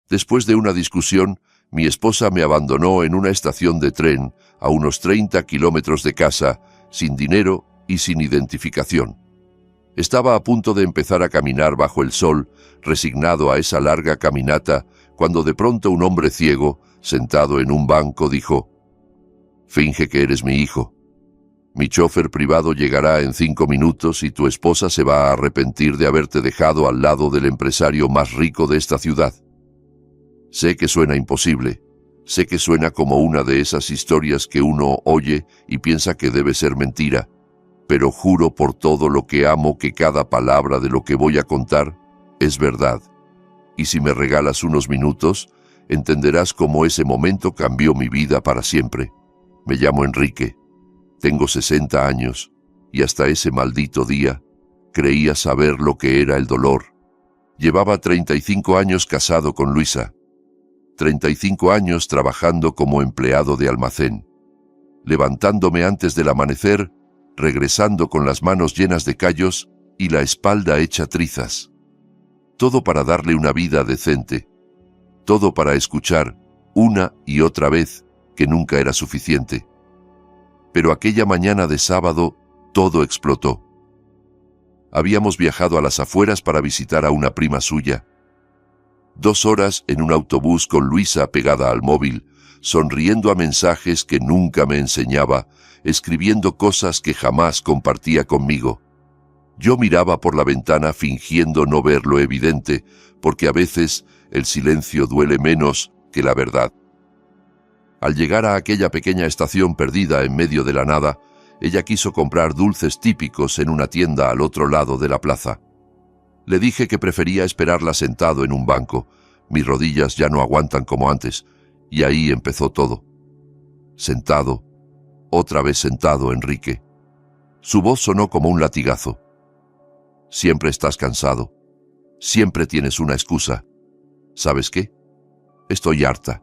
Después de una discusión, mi esposa me abandonó en una estación de tren a unos 30 kilómetros de casa, sin dinero y sin identificación. Estaba a punto de empezar a caminar bajo el sol, resignado a esa larga caminata, cuando de pronto un hombre ciego, sentado en un banco, dijo: «Finge que eres mi hijo. Mi chofer privado llegará en 5 minutos y tu esposa se va a arrepentir de haberte dejado al lado del empresario más rico de esta ciudad». Sé que suena imposible, sé que suena como una de esas historias que uno oye y piensa que debe ser mentira, pero juro por todo lo que amo que cada palabra de lo que voy a contar es verdad. Y si me regalas unos minutos, entenderás cómo ese momento cambió mi vida para siempre. Me llamo Enrique, tengo 60 años, y hasta ese maldito día creía saber lo que era el dolor. Llevaba 35 años casado con Luisa, 35 años trabajando como empleado de almacén, levantándome antes del amanecer, regresando con las manos llenas de callos y la espalda hecha trizas. Todo para darle una vida decente, todo para escuchar una y otra vez que nunca era suficiente. Pero aquella mañana de sábado todo explotó. Habíamos viajado a las afueras para visitar a una prima suya. 2 horas en un autobús con Luisa pegada al móvil, sonriendo a mensajes que nunca me enseñaba, escribiendo cosas que jamás compartía conmigo. Yo miraba por la ventana fingiendo no ver lo evidente, porque a veces el silencio duele menos que la verdad. Al llegar a aquella pequeña estación perdida en medio de la nada, ella quiso comprar dulces típicos en una tienda al otro lado de la plaza. Le dije que prefería esperarla sentado en un banco. Mis rodillas ya no aguantan como antes, y ahí empezó todo. Sentado, otra vez sentado, Enrique. Su voz sonó como un latigazo. Siempre estás cansado. Siempre tienes una excusa. ¿Sabes qué? Estoy harta.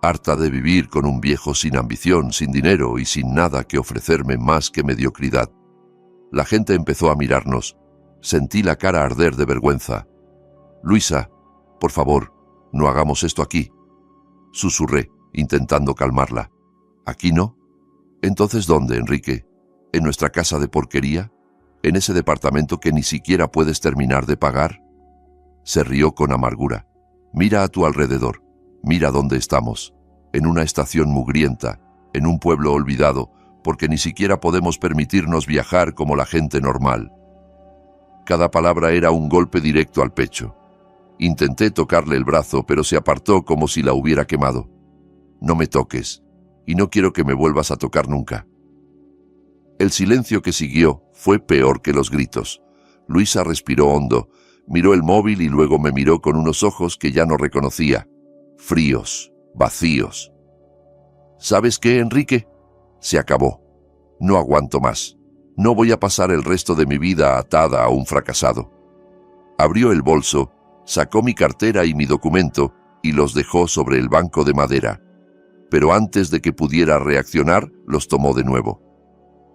Harta de vivir con un viejo sin ambición, sin dinero y sin nada que ofrecerme más que mediocridad. La gente empezó a mirarnos. Sentí la cara arder de vergüenza. «Luisa, por favor, no hagamos esto aquí», susurré, intentando calmarla. «¿Aquí no? Entonces, ¿dónde, Enrique? ¿En nuestra casa de porquería? ¿En ese departamento que ni siquiera puedes terminar de pagar?» Se rió con amargura. «Mira a tu alrededor. Mira dónde estamos. En una estación mugrienta, en un pueblo olvidado, porque ni siquiera podemos permitirnos viajar como la gente normal». Cada palabra era un golpe directo al pecho. Intenté tocarle el brazo, pero se apartó como si la hubiera quemado. «No me toques, y no quiero que me vuelvas a tocar nunca». El silencio que siguió fue peor que los gritos. Luisa respiró hondo, miró el móvil y luego me miró con unos ojos que ya no reconocía, fríos, vacíos. «¿Sabes qué, Enrique? Se acabó. No aguanto más. No voy a pasar el resto de mi vida atada a un fracasado». Abrió el bolso, sacó mi cartera y mi documento y los dejó sobre el banco de madera. Pero antes de que pudiera reaccionar, los tomó de nuevo.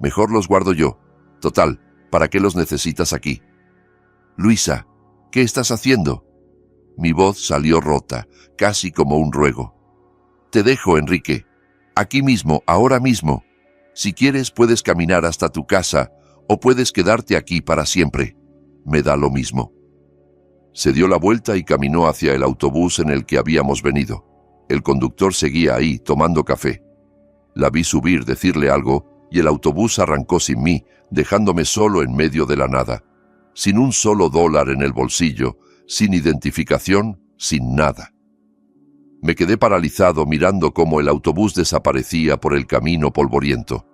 «Mejor los guardo yo. Total, ¿para qué los necesitas aquí?» «Luisa, ¿qué estás haciendo?» Mi voz salió rota, casi como un ruego. «Te dejo, Enrique. Aquí mismo, ahora mismo. Si quieres, puedes caminar hasta tu casa o puedes quedarte aquí para siempre. Me da lo mismo». Se dio la vuelta y caminó hacia el autobús en el que habíamos venido. El conductor seguía ahí, tomando café. La vi subir, decirle algo, y el autobús arrancó sin mí, dejándome solo en medio de la nada, sin un solo dólar en el bolsillo, sin identificación, sin nada. Me quedé paralizado mirando cómo el autobús desaparecía por el camino polvoriento.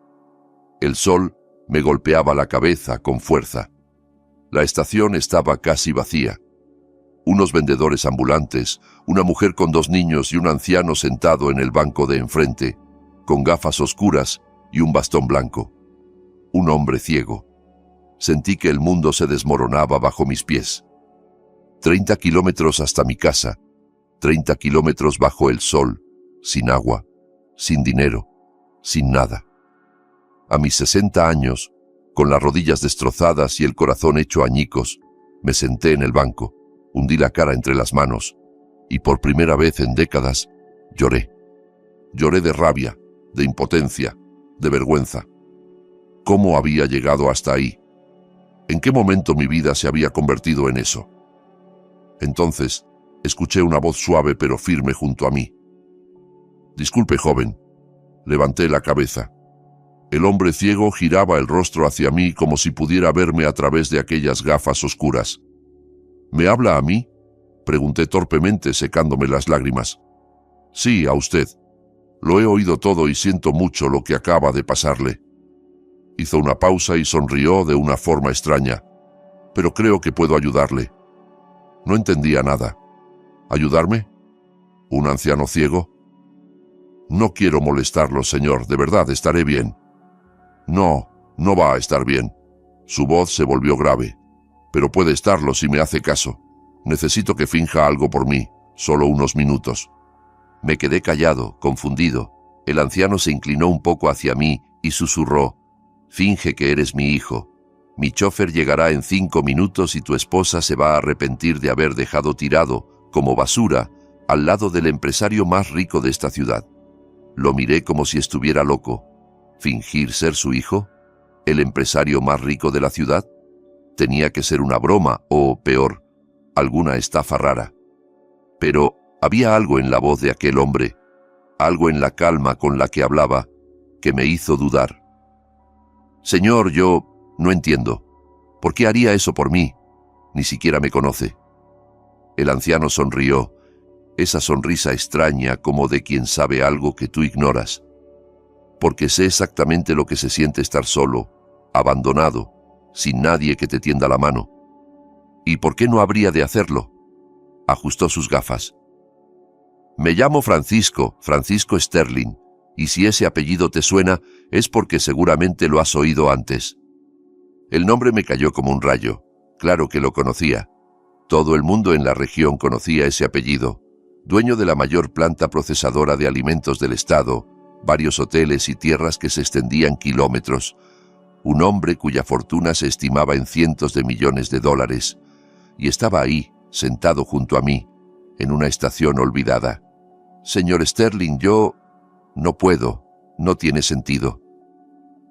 El sol me golpeaba la cabeza con fuerza. La estación estaba casi vacía. Unos vendedores ambulantes, una mujer con 2 niños y un anciano sentado en el banco de enfrente, con gafas oscuras y un bastón blanco. Un hombre ciego. Sentí que el mundo se desmoronaba bajo mis pies. 30 kilómetros hasta mi casa, 30 kilómetros bajo el sol, sin agua, sin dinero, sin nada. A mis 60 años, con las rodillas destrozadas y el corazón hecho añicos, me senté en el banco, hundí la cara entre las manos y por primera vez en décadas lloré. Lloré de rabia, de impotencia, de vergüenza. ¿Cómo había llegado hasta ahí? ¿En qué momento mi vida se había convertido en eso? Entonces, escuché una voz suave pero firme junto a mí. «Disculpe, joven». Levanté la cabeza. El hombre ciego giraba el rostro hacia mí como si pudiera verme a través de aquellas gafas oscuras. «¿Me habla a mí?», pregunté torpemente, secándome las lágrimas. «Sí, a usted. Lo he oído todo y siento mucho lo que acaba de pasarle». Hizo una pausa y sonrió de una forma extraña. «Pero creo que puedo ayudarle». No entendía nada. ¿Ayudarme? ¿Un anciano ciego? «No quiero molestarlo, señor. De verdad, estaré bien». «No, no va a estar bien». Su voz se volvió grave. «Pero puede estarlo si me hace caso. Necesito que finja algo por mí. Solo unos minutos». Me quedé callado, confundido. El anciano se inclinó un poco hacia mí y susurró: «Finge que eres mi hijo. Mi chofer llegará en 5 minutos y tu esposa se va a arrepentir de haber dejado tirado, como basura, al lado del empresario más rico de esta ciudad». Lo miré como si estuviera loco. ¿Fingir ser su hijo? ¿El empresario más rico de la ciudad? Tenía que ser una broma o, peor, alguna estafa rara. Pero había algo en la voz de aquel hombre, algo en la calma con la que hablaba, que me hizo dudar. «Señor, yo no entiendo. ¿Por qué haría eso por mí? Ni siquiera me conoce». El anciano sonrió, esa sonrisa extraña como de quien sabe algo que tú ignoras. «Porque sé exactamente lo que se siente estar solo, abandonado, sin nadie que te tienda la mano». «¿Y por qué no habría de hacerlo?». Ajustó sus gafas. «Me llamo Francisco Sterling, y si ese apellido te suena, es porque seguramente lo has oído antes». El nombre me cayó como un rayo. Claro que lo conocía. Todo el mundo en la región conocía ese apellido. Dueño de la mayor planta procesadora de alimentos del estado, varios hoteles y tierras que se extendían kilómetros. Un hombre cuya fortuna se estimaba en cientos de millones de dólares. Y estaba ahí, sentado junto a mí, en una estación olvidada. «Señor Sterling, yo... no puedo. No tiene sentido».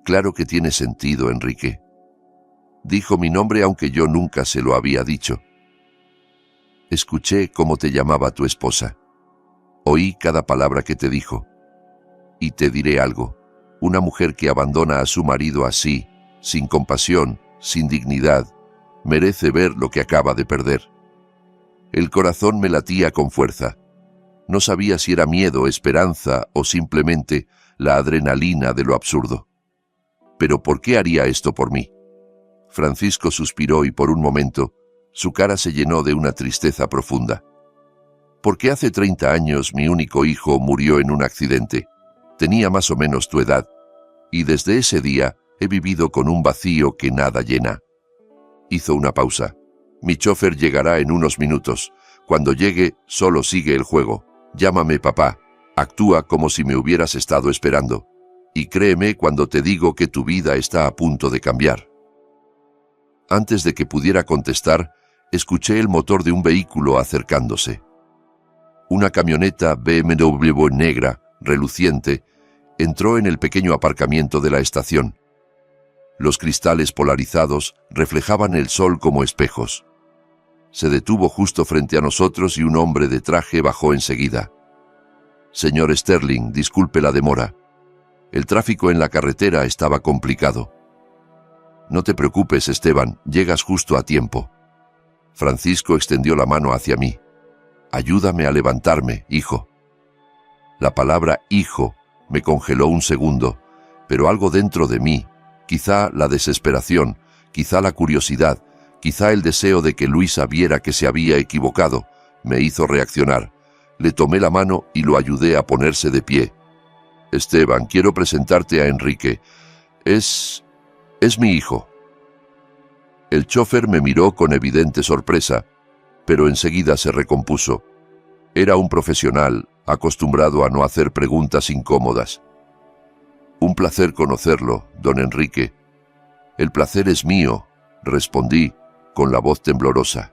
«Claro que tiene sentido, Enrique». Dijo mi nombre aunque yo nunca se lo había dicho. «Escuché cómo te llamaba tu esposa. Oí cada palabra que te dijo. Y te diré algo. Una mujer que abandona a su marido así, sin compasión, sin dignidad, merece ver lo que acaba de perder». El corazón me latía con fuerza. No sabía si era miedo, esperanza o simplemente la adrenalina de lo absurdo. «¿Pero por qué haría esto por mí?». Francisco suspiró y por un momento su cara se llenó de una tristeza profunda. «Porque hace 30 años mi único hijo murió en un accidente. Tenía más o menos tu edad, y desde ese día he vivido con un vacío que nada llena». Hizo una pausa. «Mi chofer llegará en unos minutos. Cuando llegue, solo sigue el juego. Llámame papá. Actúa como si me hubieras estado esperando. Y créeme cuando te digo que tu vida está a punto de cambiar». Antes de que pudiera contestar, escuché el motor de un vehículo acercándose. Una camioneta BMW negra, reluciente, entró en el pequeño aparcamiento de la estación. Los cristales polarizados reflejaban el sol como espejos. Se detuvo justo frente a nosotros y un hombre de traje bajó enseguida. «Señor Sterling, disculpe la demora. El tráfico en la carretera estaba complicado». «No te preocupes, Esteban, llegas justo a tiempo». Francisco extendió la mano hacia mí. «Ayúdame a levantarme, hijo». La palabra hijo me congeló un segundo, pero algo dentro de mí, quizá la desesperación, quizá la curiosidad, quizá el deseo de que Luisa viera que se había equivocado, me hizo reaccionar. Le tomé la mano y lo ayudé a ponerse de pie. «Esteban, quiero presentarte a Enrique. Es mi hijo». El chofer me miró con evidente sorpresa, pero enseguida se recompuso. Era un profesional, acostumbrado a no hacer preguntas incómodas. «Un placer conocerlo, don Enrique». «El placer es mío», respondí, con la voz temblorosa.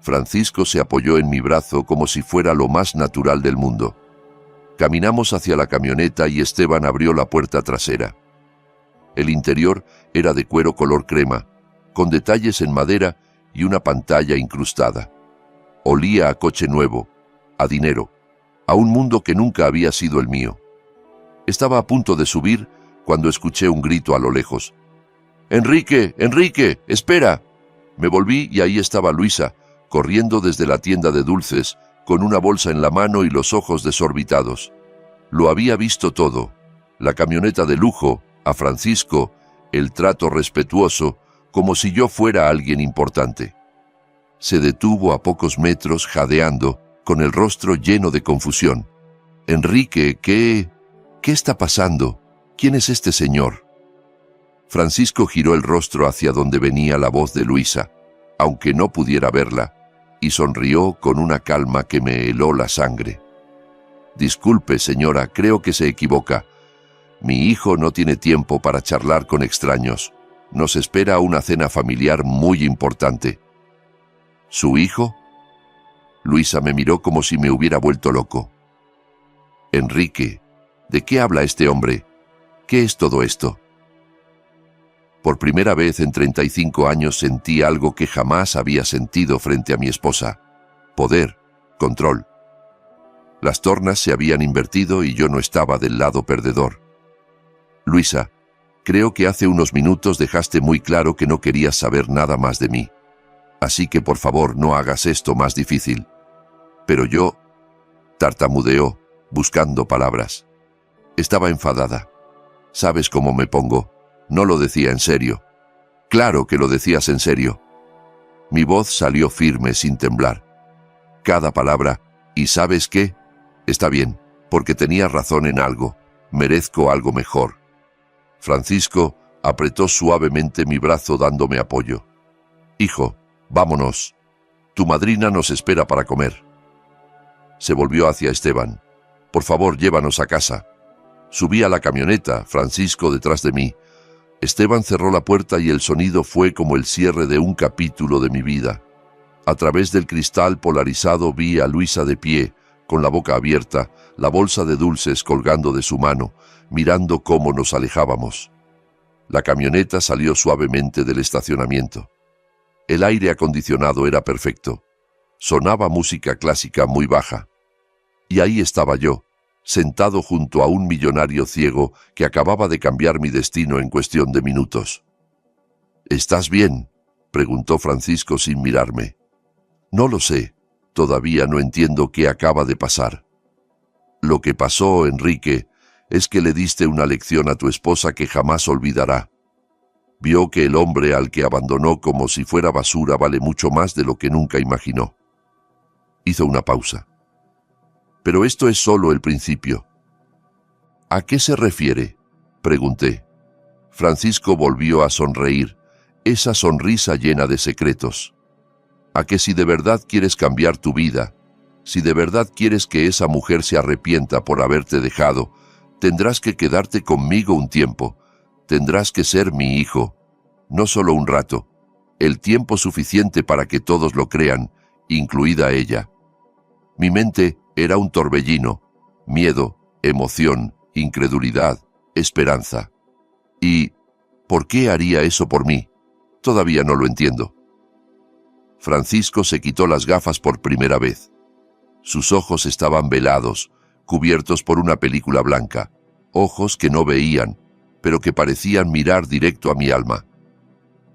Francisco se apoyó en mi brazo como si fuera lo más natural del mundo. Caminamos hacia la camioneta y Esteban abrió la puerta trasera. El interior era de cuero color crema, con detalles en madera y una pantalla incrustada. Olía a coche nuevo, a dinero, a un mundo que nunca había sido el mío. Estaba a punto de subir cuando escuché un grito a lo lejos. «¡Enrique! ¡Enrique! ¡Espera!». Me volví y ahí estaba Luisa, corriendo desde la tienda de dulces, con una bolsa en la mano y los ojos desorbitados. Lo había visto todo: la camioneta de lujo, a Francisco, el trato respetuoso, como si yo fuera alguien importante. Se detuvo a pocos metros, jadeando, con el rostro lleno de confusión. «Enrique, ¿qué está pasando? ¿Quién es este señor?». Francisco giró el rostro hacia donde venía la voz de Luisa, aunque no pudiera verla, y sonrió con una calma que me heló la sangre. «Disculpe, señora, creo que se equivoca. Mi hijo no tiene tiempo para charlar con extraños. Nos espera una cena familiar muy importante». «¿Su hijo?». Luisa me miró como si me hubiera vuelto loco. «Enrique, ¿de qué habla este hombre? ¿Qué es todo esto?». Por primera vez en 35 años sentí algo que jamás había sentido frente a mi esposa: poder, control. Las tornas se habían invertido y yo no estaba del lado perdedor. «Luisa, creo que hace unos minutos dejaste muy claro que no querías saber nada más de mí. Así que por favor no hagas esto más difícil». Pero yo tartamudeó, buscando palabras. Estaba enfadada. ¿Sabes cómo me pongo? No lo decía en serio. «Claro que lo decías en serio». Mi voz salió firme, sin temblar. Cada palabra. «¿Y sabes qué? Está bien, porque tenías razón en algo. Merezco algo mejor». Francisco apretó suavemente mi brazo dándome apoyo. «Hijo, vámonos. Tu madrina nos espera para comer». Se volvió hacia Esteban. «Por favor, llévanos a casa». Subí a la camioneta, Francisco detrás de mí. Esteban cerró la puerta y el sonido fue como el cierre de un capítulo de mi vida. A través del cristal polarizado vi a Luisa de pie, con la boca abierta, la bolsa de dulces colgando de su mano, mirando cómo nos alejábamos. La camioneta salió suavemente del estacionamiento. El aire acondicionado era perfecto. Sonaba música clásica muy baja. Y ahí estaba yo, sentado junto a un millonario ciego que acababa de cambiar mi destino en cuestión de minutos. «¿Estás bien?», preguntó Francisco sin mirarme. «No lo sé. Todavía no entiendo qué acaba de pasar». «Lo que pasó, Enrique, es que le diste una lección a tu esposa que jamás olvidará. Vio que el hombre al que abandonó como si fuera basura vale mucho más de lo que nunca imaginó». Hizo una pausa. «Pero esto es solo el principio». «¿A qué se refiere?», pregunté. Francisco volvió a sonreír, esa sonrisa llena de secretos. «A que si de verdad quieres cambiar tu vida, si de verdad quieres que esa mujer se arrepienta por haberte dejado, tendrás que quedarte conmigo un tiempo, tendrás que ser mi hijo, no solo un rato, el tiempo suficiente para que todos lo crean, incluida ella». Mi mente era un torbellino: miedo, emoción, incredulidad, esperanza. ¿Y por qué haría eso por mí? Todavía no lo entiendo. Francisco se quitó las gafas por primera vez. Sus ojos estaban velados, cubiertos por una película blanca, ojos que no veían, pero que parecían mirar directo a mi alma.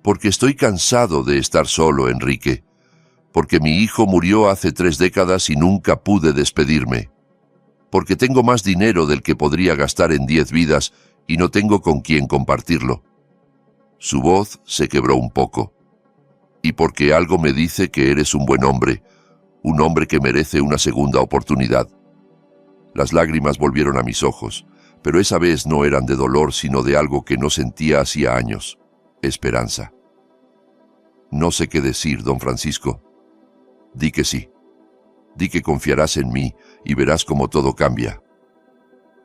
«Porque estoy cansado de estar solo, Enrique. Porque mi hijo murió hace 3 décadas y nunca pude despedirme. Porque tengo más dinero del que podría gastar en 10 vidas y no tengo con quién compartirlo». Su voz se quebró un poco. «Y porque algo me dice que eres un buen hombre, un hombre que merece una segunda oportunidad». Las lágrimas volvieron a mis ojos, pero esa vez no eran de dolor, sino de algo que no sentía hacía años: esperanza. «No sé qué decir, don Francisco». «Di que sí. Di que confiarás en mí y verás cómo todo cambia».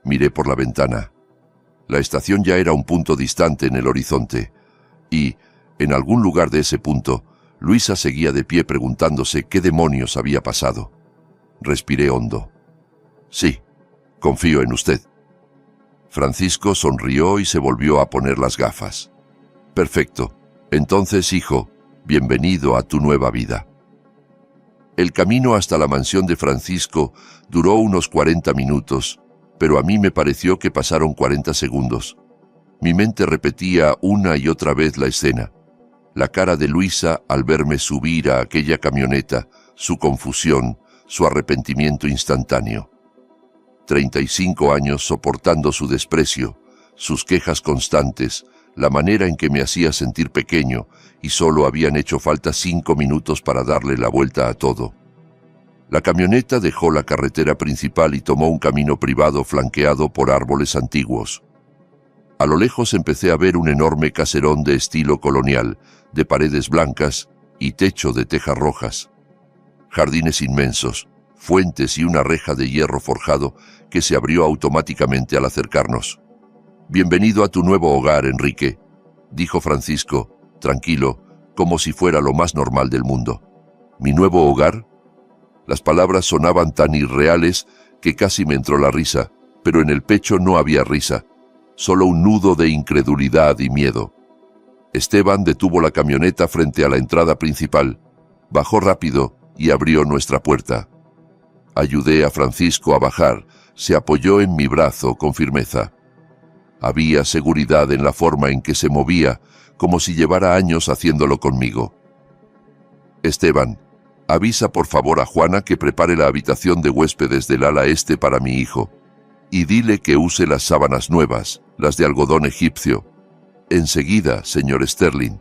Miré por la ventana. La estación ya era un punto distante en el horizonte, y, en algún lugar de ese punto, Luisa seguía de pie preguntándose qué demonios había pasado. Respiré hondo. Sí, confío en usted. Francisco sonrió y se volvió a poner las gafas. Perfecto. Entonces, hijo, bienvenido a tu nueva vida. El camino hasta la mansión de Francisco duró unos 40 minutos, pero a mí me pareció que pasaron 40 segundos. Mi mente repetía una y otra vez la escena. La cara de Luisa al verme subir a aquella camioneta, su confusión, su arrepentimiento instantáneo. 35 años soportando su desprecio, sus quejas constantes, la manera en que me hacía sentir pequeño, y solo habían hecho falta 5 minutos para darle la vuelta a todo. La camioneta dejó la carretera principal y tomó un camino privado flanqueado por árboles antiguos. A lo lejos empecé a ver un enorme caserón de estilo colonial, de paredes blancas y techo de tejas rojas. Jardines inmensos, fuentes y una reja de hierro forjado que se abrió automáticamente al acercarnos. «Bienvenido a tu nuevo hogar, Enrique», dijo Francisco, tranquilo, como si fuera lo más normal del mundo. «¿Mi nuevo hogar?» Las palabras sonaban tan irreales que casi me entró la risa, pero en el pecho no había risa, solo un nudo de incredulidad y miedo. Esteban detuvo la camioneta frente a la entrada principal, bajó rápido y abrió nuestra puerta. Ayudé a Francisco a bajar, se apoyó en mi brazo con firmeza. Había seguridad en la forma en que se movía, como si llevara años haciéndolo conmigo. «Esteban, avisa por favor a Juana que prepare la habitación de huéspedes del ala este para mi hijo, y dile que use las sábanas nuevas, las de algodón egipcio. Enseguida, señor Sterling».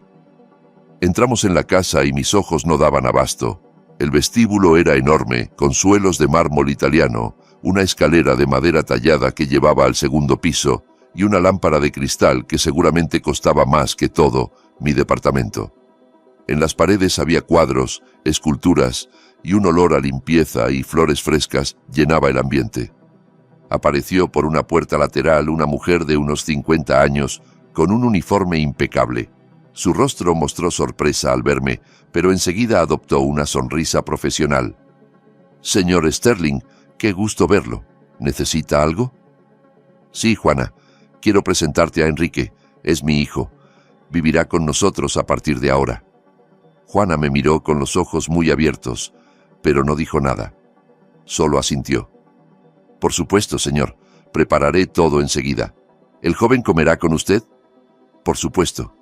Entramos en la casa y mis ojos no daban abasto. El vestíbulo era enorme, con suelos de mármol italiano, una escalera de madera tallada que llevaba al segundo piso, y una lámpara de cristal que seguramente costaba más que todo mi departamento. En las paredes había cuadros, esculturas, y un olor a limpieza y flores frescas llenaba el ambiente. Apareció por una puerta lateral una mujer de unos 50 años, con un uniforme impecable. Su rostro mostró sorpresa al verme, pero enseguida adoptó una sonrisa profesional. «Señor Sterling, qué gusto verlo. ¿Necesita algo?» «Sí, Juana. Quiero presentarte a Enrique. Es mi hijo. Vivirá con nosotros a partir de ahora». Juana me miró con los ojos muy abiertos, pero no dijo nada. Solo asintió. «Por supuesto, señor. Prepararé todo enseguida. ¿El joven comerá con usted?» «Por supuesto.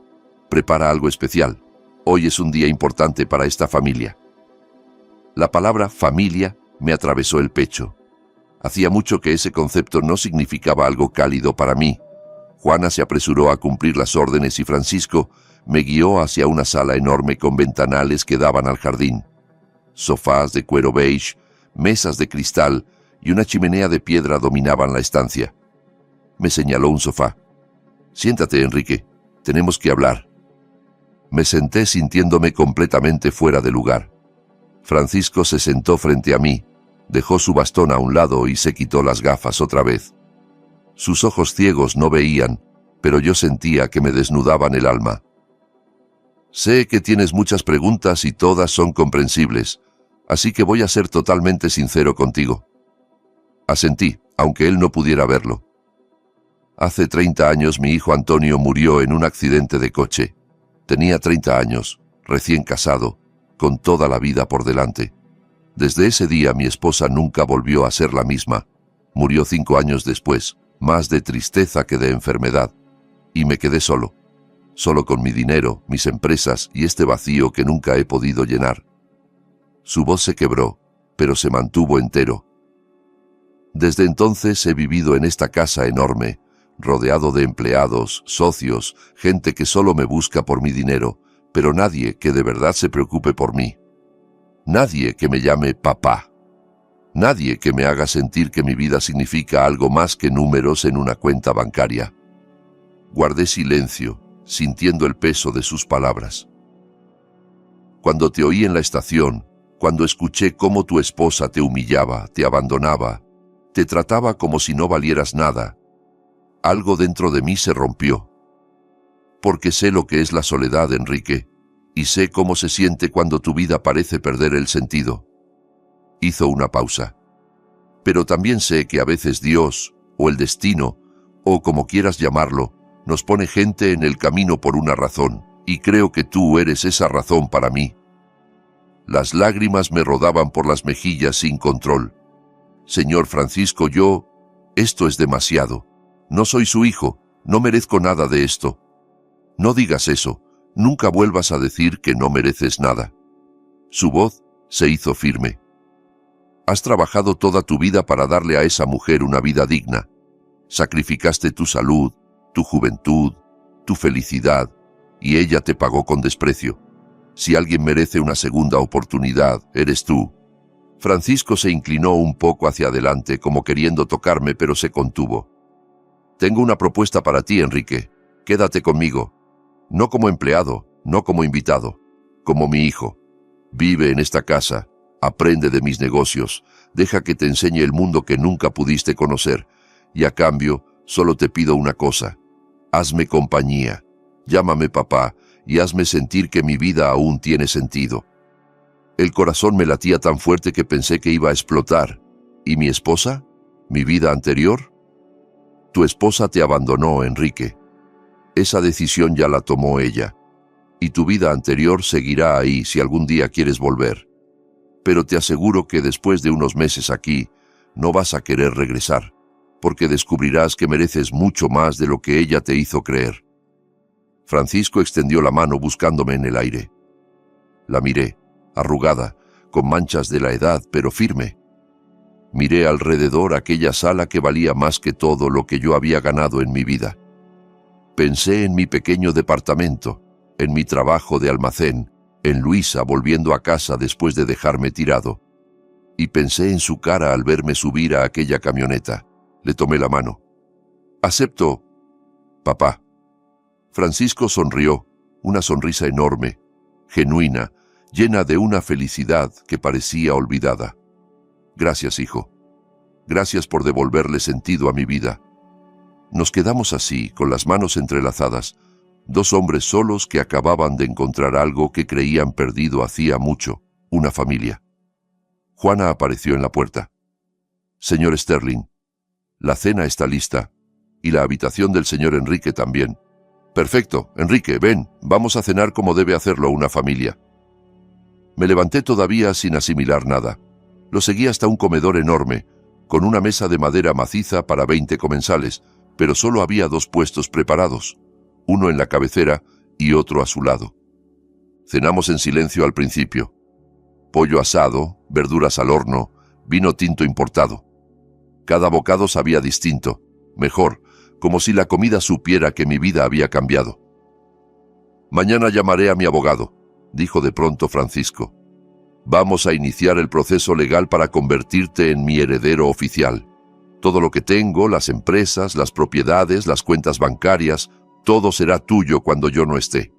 Prepara algo especial. Hoy es un día importante para esta familia». La palabra familia me atravesó el pecho. Hacía mucho que ese concepto no significaba algo cálido para mí. Juana se apresuró a cumplir las órdenes y Francisco me guió hacia una sala enorme con ventanales que daban al jardín. Sofás de cuero beige, mesas de cristal y una chimenea de piedra dominaban la estancia. Me señaló un sofá. «Siéntate, Enrique. Tenemos que hablar». Me senté sintiéndome completamente fuera de lugar. Francisco se sentó frente a mí, dejó su bastón a un lado y se quitó las gafas otra vez. Sus ojos ciegos no veían, pero yo sentía que me desnudaban el alma. «Sé que tienes muchas preguntas y todas son comprensibles, así que voy a ser totalmente sincero contigo». Asentí, aunque él no pudiera verlo. Hace 30 años mi hijo Antonio murió en un accidente de coche. Tenía 30 años, recién casado, con toda la vida por delante. Desde ese día mi esposa nunca volvió a ser la misma. Murió 5 años después, más de tristeza que de enfermedad. Y me quedé solo. Solo con mi dinero, mis empresas y este vacío que nunca he podido llenar. Su voz se quebró, pero se mantuvo entero. Desde entonces he vivido en esta casa enorme, rodeado de empleados, socios, gente que solo me busca por mi dinero, pero nadie que de verdad se preocupe por mí. Nadie que me llame papá. Nadie que me haga sentir que mi vida significa algo más que números en una cuenta bancaria. Guardé silencio, sintiendo el peso de sus palabras. Cuando te oí en la estación, cuando escuché cómo tu esposa te humillaba, te abandonaba, te trataba como si no valieras nada, algo dentro de mí se rompió. Porque sé lo que es la soledad, Enrique, y sé cómo se siente cuando tu vida parece perder el sentido. Hizo una pausa. Pero también sé que a veces Dios, o el destino, o como quieras llamarlo, nos pone gente en el camino por una razón, y creo que tú eres esa razón para mí. Las lágrimas me rodaban por las mejillas sin control. Señor Francisco, esto es demasiado. No soy su hijo, no merezco nada de esto. No digas eso, nunca vuelvas a decir que no mereces nada. Su voz se hizo firme. Has trabajado toda tu vida para darle a esa mujer una vida digna. Sacrificaste tu salud, tu juventud, tu felicidad, y ella te pagó con desprecio. Si alguien merece una segunda oportunidad, eres tú. Francisco se inclinó un poco hacia adelante, como queriendo tocarme, pero se contuvo. Tengo una propuesta para ti, Enrique. Quédate conmigo. No como empleado, no como invitado, como mi hijo. Vive en esta casa, aprende de mis negocios, deja que te enseñe el mundo que nunca pudiste conocer, y a cambio, solo te pido una cosa. Hazme compañía, llámame papá, y hazme sentir que mi vida aún tiene sentido. El corazón me latía tan fuerte que pensé que iba a explotar. ¿Y mi esposa? ¿Mi vida anterior? Tu esposa te abandonó, Enrique. Esa decisión ya la tomó ella. Y tu vida anterior seguirá ahí si algún día quieres volver. Pero te aseguro que después de unos meses aquí, no vas a querer regresar, porque descubrirás que mereces mucho más de lo que ella te hizo creer. Francisco extendió la mano buscándome en el aire. La miré, arrugada, con manchas de la edad, pero firme. Miré alrededor aquella sala que valía más que todo lo que yo había ganado en mi vida. Pensé en mi pequeño departamento, en mi trabajo de almacén, en Luisa volviendo a casa después de dejarme tirado. Y pensé en su cara al verme subir a aquella camioneta. Le tomé la mano. Acepto, papá. Francisco sonrió, una sonrisa enorme, genuina, llena de una felicidad que parecía olvidada. Gracias, hijo. Gracias por devolverle sentido a mi vida. Nos quedamos así, con las manos entrelazadas, dos hombres solos que acababan de encontrar algo que creían perdido hacía mucho, una familia. Juana apareció en la puerta. Señor Sterling, la cena está lista, y la habitación del señor Enrique también. Perfecto, Enrique, ven, vamos a cenar como debe hacerlo una familia. Me levanté todavía sin asimilar nada. Lo seguí hasta un comedor enorme, con una mesa de madera maciza para 20 comensales, pero solo había 2 puestos preparados, uno en la cabecera y otro a su lado. Cenamos en silencio al principio. Pollo asado, verduras al horno, vino tinto importado. Cada bocado sabía distinto, mejor, como si la comida supiera que mi vida había cambiado. Mañana llamaré a mi abogado, dijo de pronto Francisco. Vamos a iniciar el proceso legal para convertirte en mi heredero oficial. Todo lo que tengo, las empresas, las propiedades, las cuentas bancarias, todo será tuyo cuando yo no esté.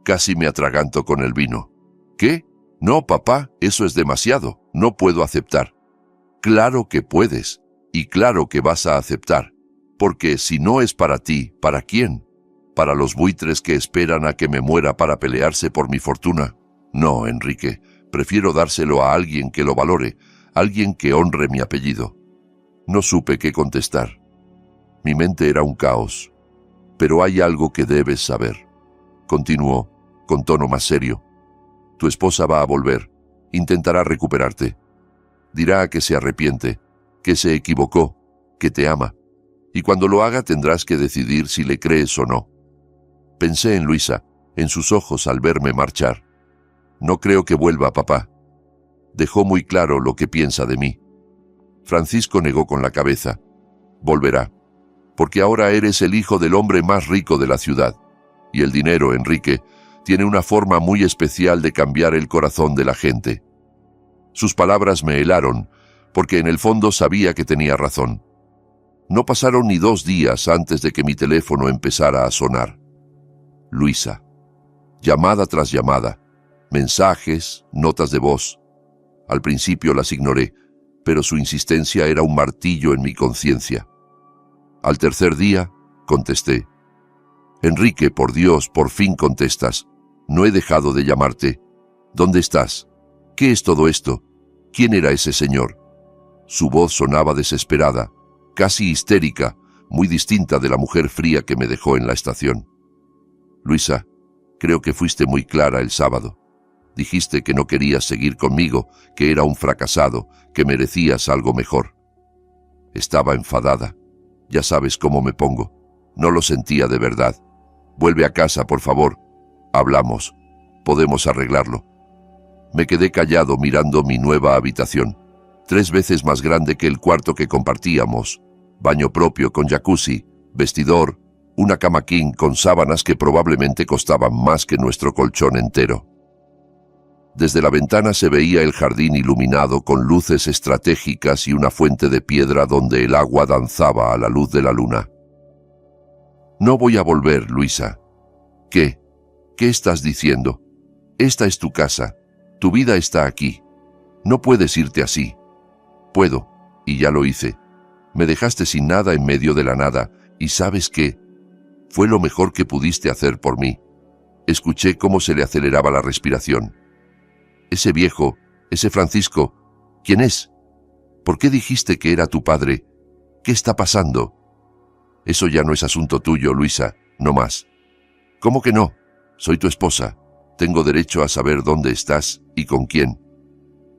Casi me atraganto con el vino. ¿Qué? No, papá, eso es demasiado. No puedo aceptar. Claro que puedes, y claro que vas a aceptar. Porque si no es para ti, ¿para quién? ¿Para los buitres que esperan a que me muera para pelearse por mi fortuna? No, Enrique, prefiero dárselo a alguien que lo valore, alguien que honre mi apellido. No supe qué contestar. Mi mente era un caos. Pero hay algo que debes saber. Continuó, con tono más serio. Tu esposa va a volver. Intentará recuperarte. Dirá que se arrepiente, que se equivocó, que te ama. Y cuando lo haga tendrás que decidir si le crees o no. Pensé en Luisa, en sus ojos al verme marchar. No creo que vuelva, papá. Dejó muy claro lo que piensa de mí. Francisco negó con la cabeza. Volverá, porque ahora eres el hijo del hombre más rico de la ciudad. Y el dinero, Enrique, tiene una forma muy especial de cambiar el corazón de la gente. Sus palabras me helaron, porque en el fondo sabía que tenía razón. No pasaron ni 2 días antes de que mi teléfono empezara a sonar. Luisa. Llamada tras llamada. Mensajes, notas de voz. Al principio las ignoré, pero su insistencia era un martillo en mi conciencia. Al tercer día, contesté. Enrique, por Dios, por fin contestas. No he dejado de llamarte. ¿Dónde estás? ¿Qué es todo esto? ¿Quién era ese señor? Su voz sonaba desesperada, casi histérica, muy distinta de la mujer fría que me dejó en la estación. Luisa, creo que fuiste muy clara el sábado. Dijiste que no querías seguir conmigo, que era un fracasado, que merecías algo mejor. Estaba enfadada. Ya sabes cómo me pongo. No lo sentía de verdad. Vuelve a casa, por favor. Hablamos. Podemos arreglarlo. Me quedé callado mirando mi nueva habitación, 3 veces más grande que el cuarto que compartíamos. Baño propio con jacuzzi, vestidor, una cama king con sábanas que probablemente costaban más que nuestro colchón entero. Desde la ventana se veía el jardín iluminado con luces estratégicas y una fuente de piedra donde el agua danzaba a la luz de la luna. No voy a volver, Luisa. ¿Qué? ¿Qué estás diciendo? Esta es tu casa. Tu vida está aquí. No puedes irte así. Puedo, y ya lo hice. Me dejaste sin nada en medio de la nada, y ¿sabes qué? Fue lo mejor que pudiste hacer por mí. Escuché cómo se le aceleraba la respiración. Ese viejo, ese Francisco, ¿quién es? ¿Por qué dijiste que era tu padre? ¿Qué está pasando? Eso ya no es asunto tuyo, Luisa, no más. ¿Cómo que no? Soy tu esposa. Tengo derecho a saber dónde estás y con quién.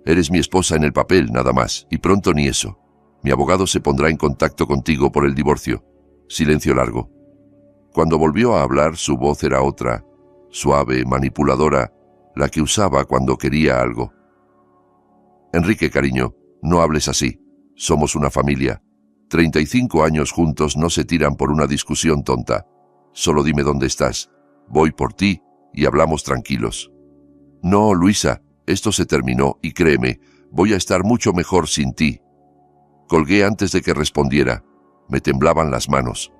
Eres mi esposa en el papel, nada más, y pronto ni eso. Mi abogado se pondrá en contacto contigo por el divorcio. Silencio largo. Cuando volvió a hablar, su voz era otra, suave, manipuladora, la que usaba cuando quería algo. Enrique, cariño, no hables así. Somos una familia. 35 años juntos no se tiran por una discusión tonta. Solo dime dónde estás. Voy por ti y hablamos tranquilos. No, Luisa, esto se terminó y créeme, voy a estar mucho mejor sin ti. Colgué antes de que respondiera. Me temblaban las manos.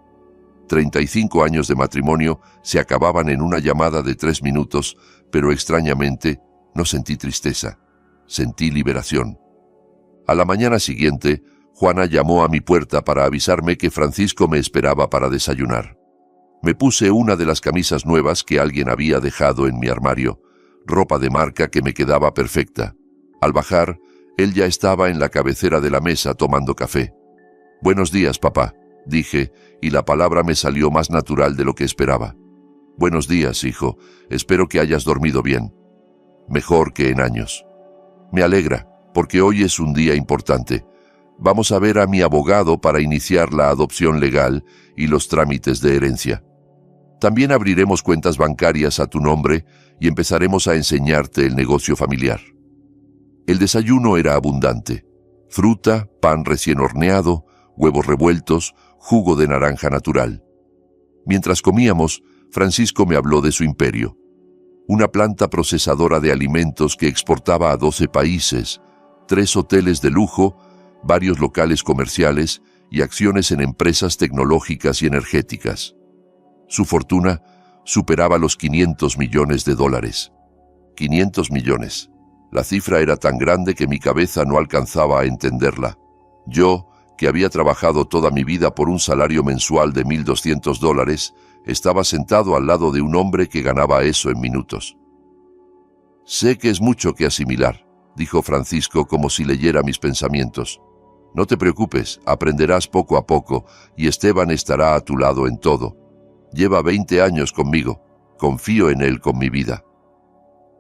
35 años de matrimonio se acababan en una llamada de 3 minutos, pero extrañamente no sentí tristeza. Sentí liberación. A la mañana siguiente, Juana llamó a mi puerta para avisarme que Francisco me esperaba para desayunar. Me puse una de las camisas nuevas que alguien había dejado en mi armario, ropa de marca que me quedaba perfecta. Al bajar, él ya estaba en la cabecera de la mesa tomando café. «Buenos días, papá», dije, y la palabra me salió más natural de lo que esperaba. «Buenos días, hijo. Espero que hayas dormido bien. Mejor que en años. Me alegra, porque hoy es un día importante. Vamos a ver a mi abogado para iniciar la adopción legal y los trámites de herencia. También abriremos cuentas bancarias a tu nombre y empezaremos a enseñarte el negocio familiar». El desayuno era abundante. Fruta, pan recién horneado, huevos revueltos, jugo de naranja natural. Mientras comíamos, Francisco me habló de su imperio. Una planta procesadora de alimentos que exportaba a 12 países, 3 hoteles de lujo, varios locales comerciales y acciones en empresas tecnológicas y energéticas. Su fortuna superaba los $500 millones. 500 millones. La cifra era tan grande que mi cabeza no alcanzaba a entenderla. Yo, que había trabajado toda mi vida por un salario mensual de $1,200, estaba sentado al lado de un hombre que ganaba eso en minutos. «Sé que es mucho que asimilar», dijo Francisco como si leyera mis pensamientos. «No te preocupes, aprenderás poco a poco y Esteban estará a tu lado en todo. Lleva 20 años conmigo. Confío en él con mi vida».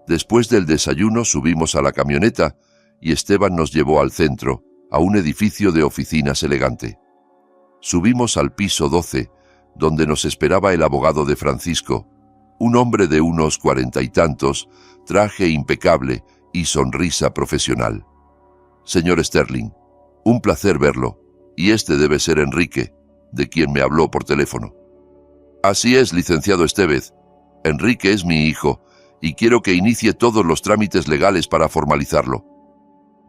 Después del desayuno subimos a la camioneta y Esteban nos llevó al centro, a un edificio de oficinas elegante. Subimos al piso 12, donde nos esperaba el abogado de Francisco, un hombre de unos 40 y tantos, traje impecable y sonrisa profesional. «Señor Sterling, un placer verlo, y este debe ser Enrique, de quien me habló por teléfono». «Así es, licenciado Estevez. Enrique es mi hijo, y quiero que inicie todos los trámites legales para formalizarlo».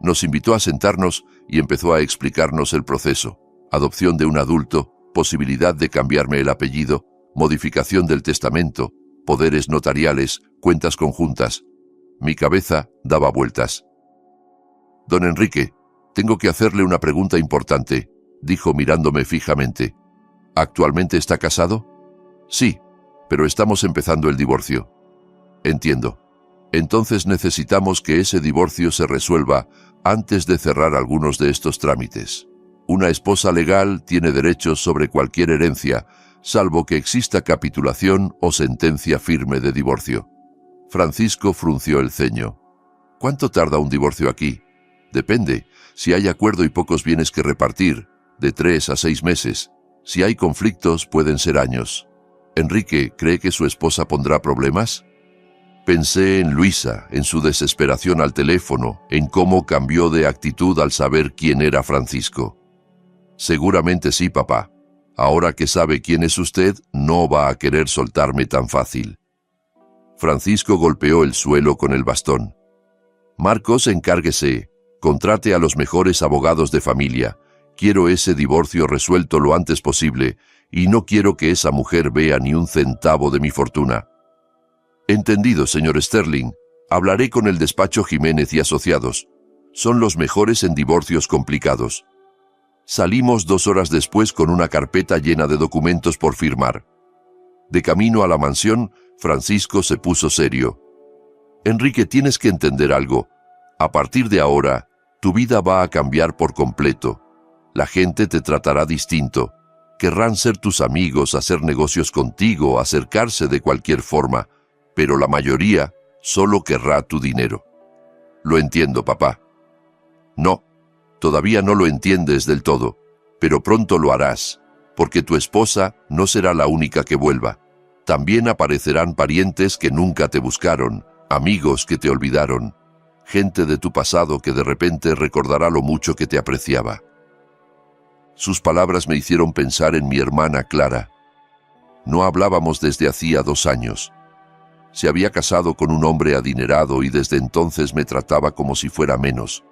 Nos invitó a sentarnos y empezó a explicarnos el proceso: adopción de un adulto, posibilidad de cambiarme el apellido, modificación del testamento, poderes notariales, cuentas conjuntas. Mi cabeza daba vueltas. «Don Enrique, tengo que hacerle una pregunta importante», dijo mirándome fijamente. «¿Actualmente está casado?» «Sí, pero estamos empezando el divorcio». Entiendo. Entonces necesitamos que ese divorcio se resuelva antes de cerrar algunos de estos trámites. Una esposa legal tiene derechos sobre cualquier herencia, salvo que exista capitulación o sentencia firme de divorcio. Francisco frunció el ceño. ¿Cuánto tarda un divorcio aquí? Depende. Si hay acuerdo y pocos bienes que repartir, de 3 a 6 meses. Si hay conflictos, pueden ser años. ¿Enrique cree que su esposa pondrá problemas? Pensé en Luisa, en su desesperación al teléfono, en cómo cambió de actitud al saber quién era Francisco. Seguramente sí, papá. Ahora que sabe quién es usted, no va a querer soltarme tan fácil. Francisco golpeó el suelo con el bastón. Marcos, encárguese. Contrate a los mejores abogados de familia. Quiero ese divorcio resuelto lo antes posible, y no quiero que esa mujer vea ni un centavo de mi fortuna. Entendido, señor Sterling. Hablaré con el despacho Jiménez y Asociados. Son los mejores en divorcios complicados. Salimos 2 horas después con una carpeta llena de documentos por firmar. De camino a la mansión, Francisco se puso serio. Enrique, tienes que entender algo. A partir de ahora, tu vida va a cambiar por completo. La gente te tratará distinto. Querrán ser tus amigos, hacer negocios contigo, acercarse de cualquier forma, pero la mayoría solo querrá tu dinero. Lo entiendo, papá. No, todavía no lo entiendes del todo, pero pronto lo harás, porque tu esposa no será la única que vuelva. También aparecerán parientes que nunca te buscaron, amigos que te olvidaron, gente de tu pasado que de repente recordará lo mucho que te apreciaba. Sus palabras me hicieron pensar en mi hermana Clara. No hablábamos desde hacía 2 años. Se había casado con un hombre adinerado y desde entonces me trataba como si fuera menos.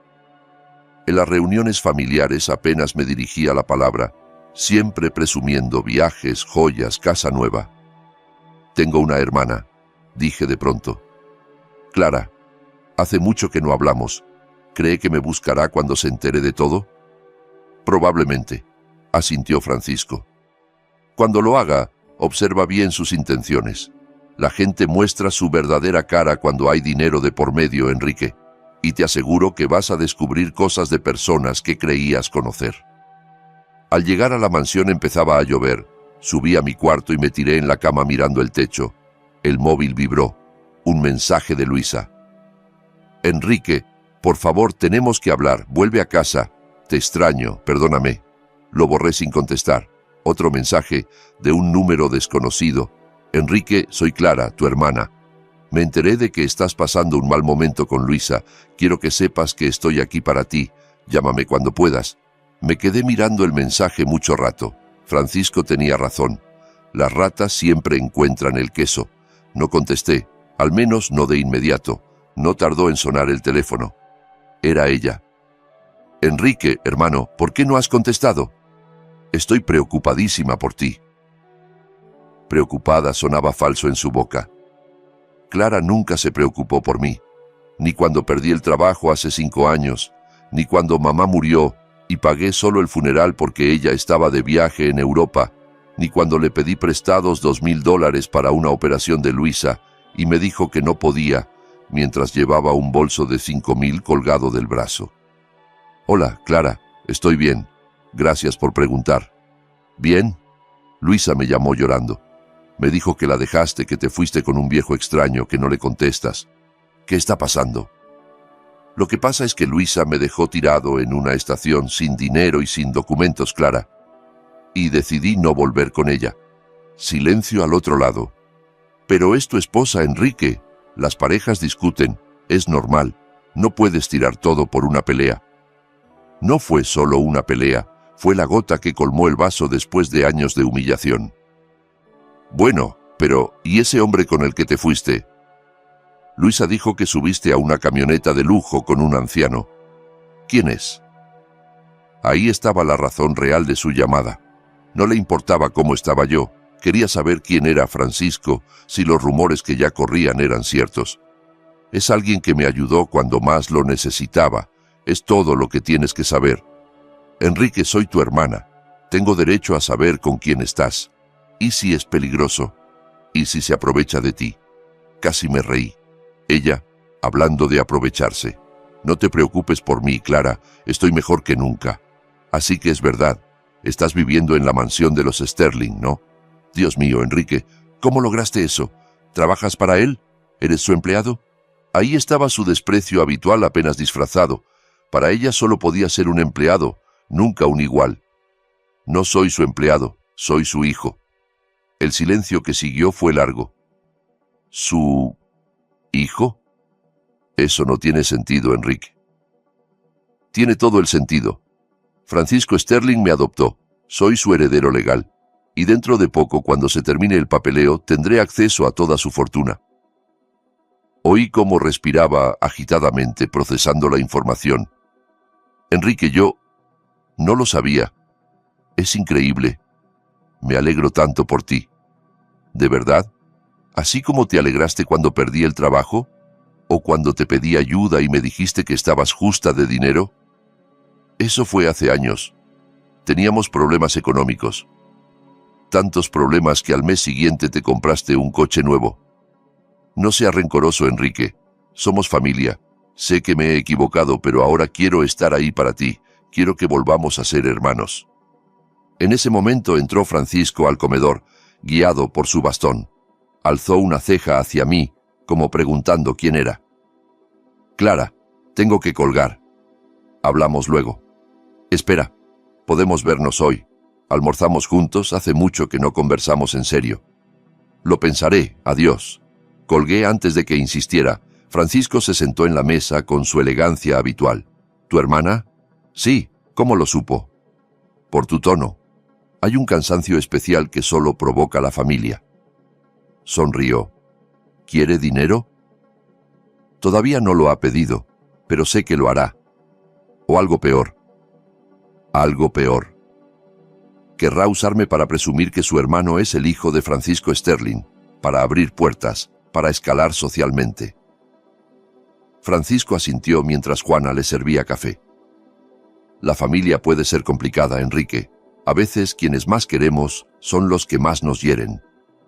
En las reuniones familiares apenas me dirigía la palabra, siempre presumiendo viajes, joyas, casa nueva. Tengo una hermana, dije de pronto. Clara, hace mucho que no hablamos. ¿Cree que me buscará cuando se entere de todo? Probablemente, asintió Francisco. Cuando lo haga, observa bien sus intenciones. La gente muestra su verdadera cara cuando hay dinero de por medio, Enrique, y te aseguro que vas a descubrir cosas de personas que creías conocer. Al llegar a la mansión empezaba a llover. Subí a mi cuarto y me tiré en la cama mirando el techo. El móvil vibró. Un mensaje de Luisa. Enrique, por favor, tenemos que hablar. Vuelve a casa. Te extraño, perdóname. Lo borré sin contestar. Otro mensaje de un número desconocido. Enrique, soy Clara, tu hermana. Me enteré de que estás pasando un mal momento con Luisa. Quiero que sepas que estoy aquí para ti. Llámame cuando puedas. Me quedé mirando el mensaje mucho rato. Francisco tenía razón. Las ratas siempre encuentran el queso. No contesté, al menos no de inmediato. No tardó en sonar el teléfono. Era ella. Enrique, hermano, ¿por qué no has contestado? Estoy preocupadísima por ti. Preocupada sonaba falso en su boca. Clara nunca se preocupó por mí, ni cuando perdí el trabajo hace 5 años, ni cuando mamá murió y pagué solo el funeral porque ella estaba de viaje en Europa, ni cuando le pedí prestados $2,000 para una operación de Luisa y me dijo que no podía, mientras llevaba un bolso de 5,000 colgado del brazo. Hola, Clara, estoy bien. Gracias por preguntar. ¿Bien? Luisa me llamó llorando. Me dijo que la dejaste, que te fuiste con un viejo extraño, que no le contestas. ¿Qué está pasando? Lo que pasa es que Luisa me dejó tirado en una estación sin dinero y sin documentos, Clara. Y decidí no volver con ella. Silencio al otro lado. Pero es tu esposa, Enrique. Las parejas discuten. Es normal. No puedes tirar todo por una pelea. No fue solo una pelea. Fue la gota que colmó el vaso después de años de humillación. Bueno, pero ¿y ese hombre con el que te fuiste? Luisa dijo que subiste a una camioneta de lujo con un anciano. ¿Quién es? Ahí estaba la razón real de su llamada. No le importaba cómo estaba yo. Quería saber quién era Francisco, si los rumores que ya corrían eran ciertos. Es alguien que me ayudó cuando más lo necesitaba. Es todo lo que tienes que saber. Enrique, soy tu hermana. Tengo derecho a saber con quién estás. ¿Y si es peligroso? ¿Y si se aprovecha de ti? Casi me reí. Ella, hablando de aprovecharse. No te preocupes por mí, Clara, estoy mejor que nunca. Así que es verdad, estás viviendo en la mansión de los Sterling, ¿no? Dios mío, Enrique, ¿cómo lograste eso? ¿Trabajas para él? ¿Eres su empleado? Ahí estaba su desprecio habitual apenas disfrazado. Para ella solo podía ser un empleado, nunca un igual. No soy su empleado, soy su hijo. El silencio que siguió fue largo. ¿Su hijo? Eso no tiene sentido, Enrique. Tiene todo el sentido. Francisco Sterling me adoptó. Soy su heredero legal. Y dentro de poco, cuando se termine el papeleo, tendré acceso a toda su fortuna. Oí cómo respiraba agitadamente, procesando la información. Enrique, yo no lo sabía. Es increíble. Me alegro tanto por ti. ¿De verdad? ¿Así como te alegraste cuando perdí el trabajo? ¿O cuando te pedí ayuda y me dijiste que estabas justa de dinero? Eso fue hace años. Teníamos problemas económicos. Tantos problemas que al mes siguiente te compraste un coche nuevo. No seas rencoroso, Enrique. Somos familia. Sé que me he equivocado, pero ahora quiero estar ahí para ti. Quiero que volvamos a ser hermanos. En ese momento entró Francisco al comedor, guiado por su bastón. Alzó una ceja hacia mí, como preguntando quién era. Clara, tengo que colgar. Hablamos luego. Espera, podemos vernos hoy. Almorzamos juntos, hace mucho que no conversamos en serio. Lo pensaré, adiós. Colgué antes de que insistiera. Francisco se sentó en la mesa con su elegancia habitual. ¿Tu hermana? Sí, ¿cómo lo supo? Por tu tono. Hay un cansancio especial que solo provoca la familia. Sonrió. ¿Quiere dinero? Todavía no lo ha pedido, pero sé que lo hará. O algo peor. Algo peor. Querrá usarme para presumir que su hermano es el hijo de Francisco Sterling, para abrir puertas, para escalar socialmente. Francisco asintió mientras Juana le servía café. La familia puede ser complicada, Enrique. A veces quienes más queremos son los que más nos hieren.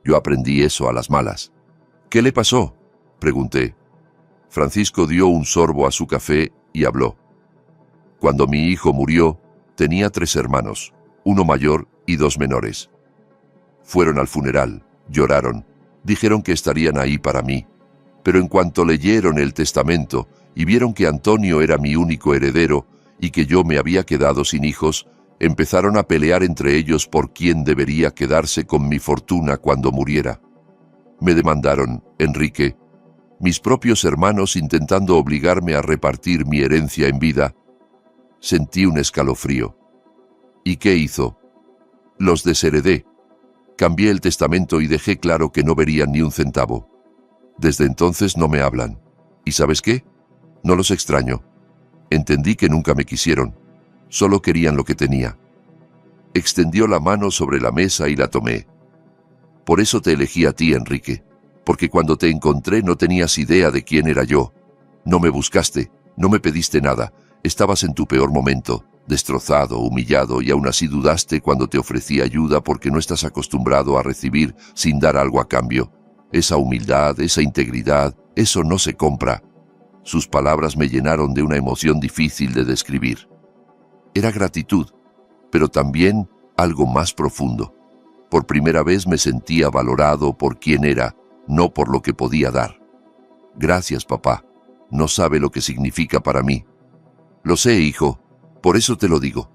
Yo aprendí eso a las malas. ¿Qué le pasó?, pregunté. Francisco dio un sorbo a su café y habló. Cuando mi hijo murió, tenía 3 hermanos, uno mayor y 2 menores. Fueron al funeral, lloraron, dijeron que estarían ahí para mí, pero en cuanto leyeron el testamento y vieron que Antonio era mi único heredero y que yo me había quedado sin hijos, empezaron a pelear entre ellos por quién debería quedarse con mi fortuna cuando muriera. Me demandaron, Enrique, mis propios hermanos intentando obligarme a repartir mi herencia en vida. Sentí un escalofrío. ¿Y qué hizo? Los desheredé. Cambié el testamento y dejé claro que no verían ni un centavo. Desde entonces no me hablan. ¿Y sabes qué? No los extraño. Entendí que nunca me quisieron. Solo querían lo que tenía. Extendió la mano sobre la mesa y la tomé. Por eso te elegí a ti, Enrique. Porque cuando te encontré no tenías idea de quién era yo. No me buscaste, no me pediste nada. Estabas en tu peor momento, destrozado, humillado, y aún así dudaste cuando te ofrecí ayuda porque no estás acostumbrado a recibir sin dar algo a cambio. Esa humildad, esa integridad, eso no se compra. Sus palabras me llenaron de una emoción difícil de describir. Era gratitud, pero también algo más profundo. Por primera vez me sentía valorado por quien era, no por lo que podía dar. Gracias, papá. No sabe lo que significa para mí. Lo sé, hijo. Por eso te lo digo.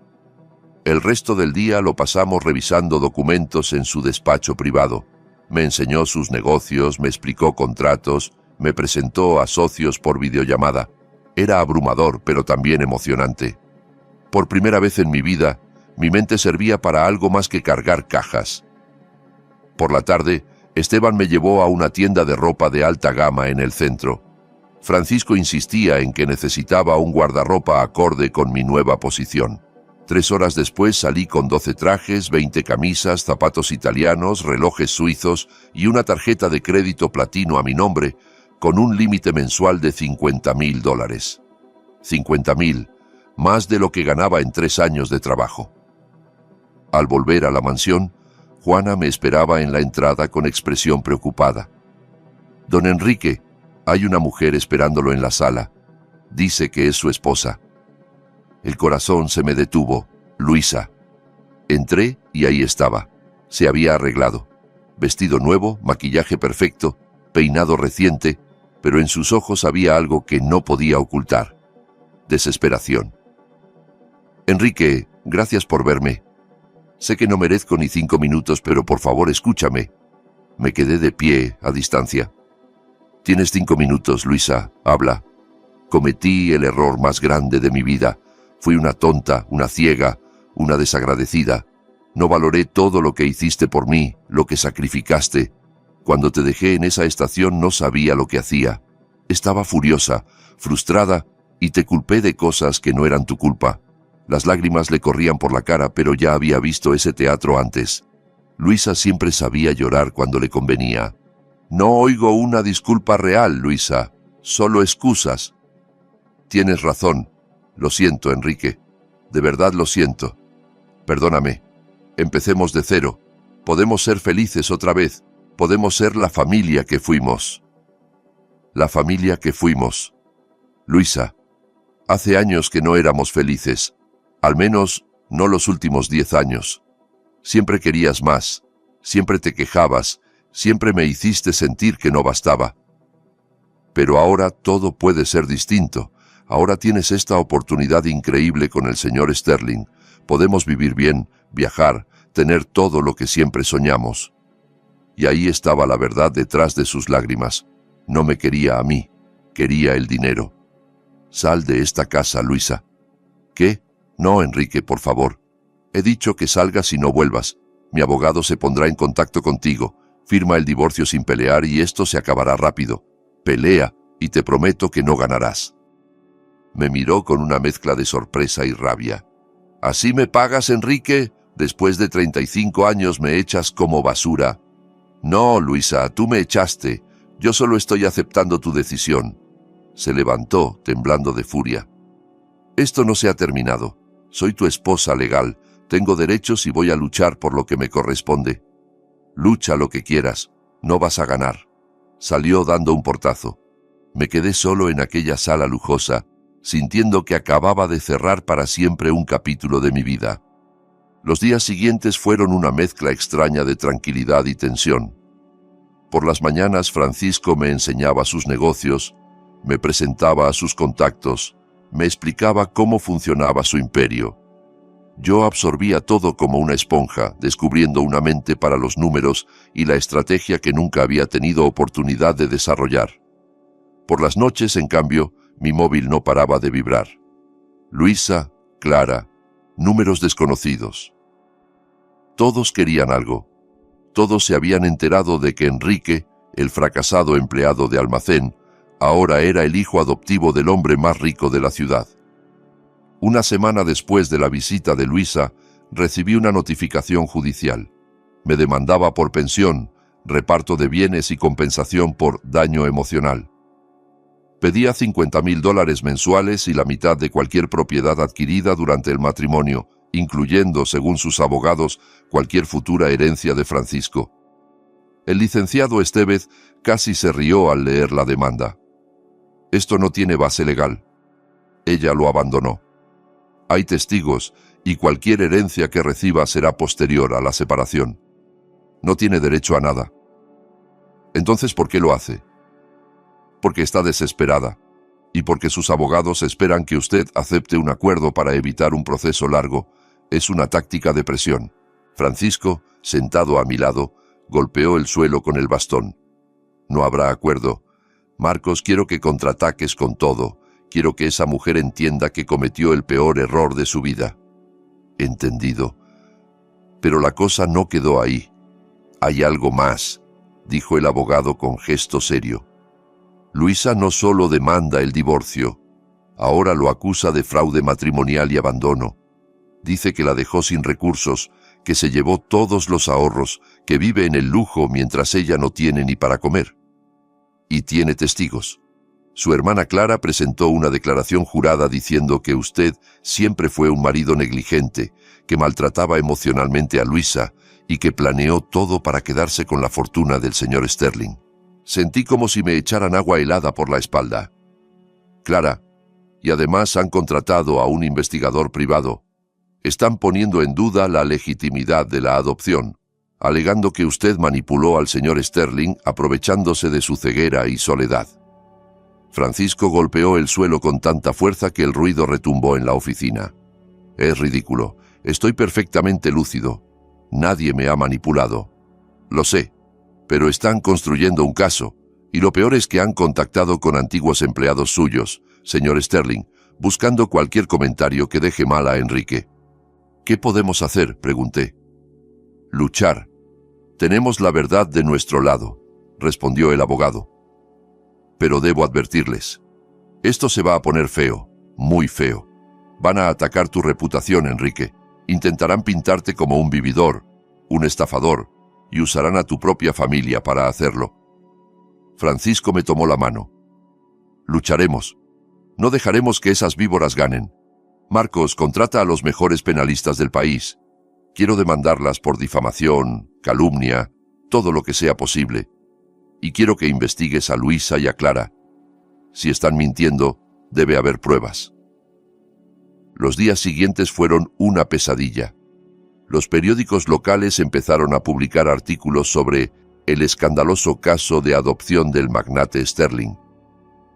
El resto del día lo pasamos revisando documentos en su despacho privado. Me enseñó sus negocios, me explicó contratos, me presentó a socios por videollamada. Era abrumador, pero también emocionante. Por primera vez en mi vida, mi mente servía para algo más que cargar cajas. Por la tarde, Esteban me llevó a una tienda de ropa de alta gama en el centro. Francisco insistía en que necesitaba un guardarropa acorde con mi nueva posición. 3 horas después salí con 12 trajes, 20 camisas, zapatos italianos, relojes suizos y una tarjeta de crédito platino a mi nombre, con un límite mensual de $50,000. 50,000, más de lo que ganaba en 3 años de trabajo. Al volver a la mansión, Juana me esperaba en la entrada con expresión preocupada. Don Enrique, hay una mujer esperándolo en la sala. Dice que es su esposa. El corazón se me detuvo. Luisa. Entré y ahí estaba. Se había arreglado. Vestido nuevo, maquillaje perfecto, peinado reciente, pero en sus ojos había algo que no podía ocultar. Desesperación. Enrique, gracias por verme. Sé que no merezco ni 5 minutos, pero por favor escúchame. Me quedé de pie, a distancia. Tienes 5 minutos, Luisa, habla. Cometí el error más grande de mi vida. Fui una tonta, una ciega, una desagradecida. No valoré todo lo que hiciste por mí, lo que sacrificaste. Cuando te dejé en esa estación no sabía lo que hacía. Estaba furiosa, frustrada, y te culpé de cosas que no eran tu culpa. Las lágrimas le corrían por la cara, pero ya había visto ese teatro antes. Luisa siempre sabía llorar cuando le convenía. No oigo una disculpa real, Luisa. Solo excusas. Tienes razón. Lo siento, Enrique. De verdad lo siento. Perdóname. Empecemos de cero. Podemos ser felices otra vez. Podemos ser la familia que fuimos. La familia que fuimos. Luisa, hace años que no éramos felices. Al menos no los últimos 10 años. Siempre querías más. Siempre te quejabas. Siempre me hiciste sentir que no bastaba. Pero ahora todo puede ser distinto. Ahora tienes esta oportunidad increíble con el señor Sterling. Podemos vivir bien, viajar, tener todo lo que siempre soñamos. Y ahí estaba la verdad detrás de sus lágrimas. No me quería a mí, quería el dinero. Sal de esta casa, Luisa. ¿Qué? No, Enrique, por favor. He dicho que salgas y no vuelvas. Mi abogado se pondrá en contacto contigo. Firma el divorcio sin pelear y esto se acabará rápido. Pelea y te prometo que no ganarás. Me miró con una mezcla de sorpresa y rabia. ¿Así me pagas, Enrique? Después de 35 años me echas como basura. No, Luisa, tú me echaste. Yo solo estoy aceptando tu decisión. Se levantó, temblando de furia. Esto no se ha terminado. Soy tu esposa legal. Tengo derechos y voy a luchar por lo que me corresponde. Lucha lo que quieras. No vas a ganar. Salió dando un portazo. Me quedé solo en aquella sala lujosa, sintiendo que acababa de cerrar para siempre un capítulo de mi vida. Los días siguientes fueron una mezcla extraña de tranquilidad y tensión. Por las mañanas Francisco me enseñaba sus negocios, me presentaba a sus contactos, me explicaba cómo funcionaba su imperio. Yo absorbía todo como una esponja, descubriendo una mente para los números y la estrategia que nunca había tenido oportunidad de desarrollar. Por las noches, en cambio, mi móvil no paraba de vibrar. Luisa, Clara, números desconocidos. Todos querían algo. Todos se habían enterado de que Enrique, el fracasado empleado de almacén, ahora era el hijo adoptivo del hombre más rico de la ciudad. Una semana después de la visita de Luisa, recibí una notificación judicial. Me demandaba por pensión, reparto de bienes y compensación por daño emocional. Pedía $50,000 mensuales y la mitad de cualquier propiedad adquirida durante el matrimonio, incluyendo, según sus abogados, cualquier futura herencia de Francisco. El licenciado Estevez casi se rió al leer la demanda. Esto no tiene base legal. Ella lo abandonó. Hay testigos y cualquier herencia que reciba será posterior a la separación. No tiene derecho a nada. Entonces, ¿por qué lo hace? Porque está desesperada y porque sus abogados esperan que usted acepte un acuerdo para evitar un proceso largo. Es una táctica de presión. Francisco, sentado a mi lado, golpeó el suelo con el bastón. No habrá acuerdo. Marcos, quiero que contraataques con todo. Quiero que esa mujer entienda que cometió el peor error de su vida. Entendido. Pero la cosa no quedó ahí. Hay algo más, dijo el abogado con gesto serio. Luisa no solo demanda el divorcio, ahora lo acusa de fraude matrimonial y abandono. Dice que la dejó sin recursos, que se llevó todos los ahorros, que vive en el lujo mientras ella no tiene ni para comer. Y tiene testigos. Su hermana Clara presentó una declaración jurada diciendo que usted siempre fue un marido negligente, que maltrataba emocionalmente a Luisa y que planeó todo para quedarse con la fortuna del señor Sterling. Sentí como si me echaran agua helada por la espalda. Clara, y además han contratado a un investigador privado. Están poniendo en duda la legitimidad de la adopción, alegando que usted manipuló al señor Sterling aprovechándose de su ceguera y soledad. Francisco golpeó el suelo con tanta fuerza que el ruido retumbó en la oficina. Es ridículo. Estoy perfectamente lúcido. Nadie me ha manipulado. Lo sé, pero están construyendo un caso, y lo peor es que han contactado con antiguos empleados suyos, señor Sterling, buscando cualquier comentario que deje mal a Enrique. ¿Qué podemos hacer?, pregunté. Luchar. Tenemos la verdad de nuestro lado, respondió el abogado. Pero debo advertirles. Esto se va a poner feo, muy feo. Van a atacar tu reputación, Enrique. Intentarán pintarte como un vividor, un estafador, y usarán a tu propia familia para hacerlo. Francisco me tomó la mano. Lucharemos. No dejaremos que esas víboras ganen. Marcos, contrata a los mejores penalistas del país. Quiero demandarlas por difamación, calumnia, todo lo que sea posible. Y quiero que investigues a Luisa y a Clara. Si están mintiendo, debe haber pruebas. Los días siguientes fueron una pesadilla. Los periódicos locales empezaron a publicar artículos sobre el escandaloso caso de adopción del magnate Sterling.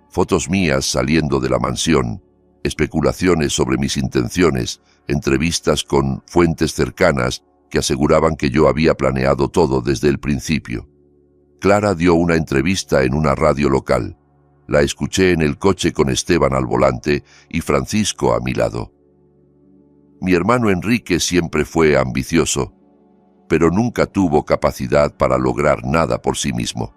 Fotos mías saliendo de la mansión, especulaciones sobre mis intenciones, entrevistas con fuentes cercanas que aseguraban que yo había planeado todo desde el principio. Clara dio una entrevista en una radio local. La escuché en el coche con Esteban al volante y Francisco a mi lado. Mi hermano Enrique siempre fue ambicioso, pero nunca tuvo capacidad para lograr nada por sí mismo.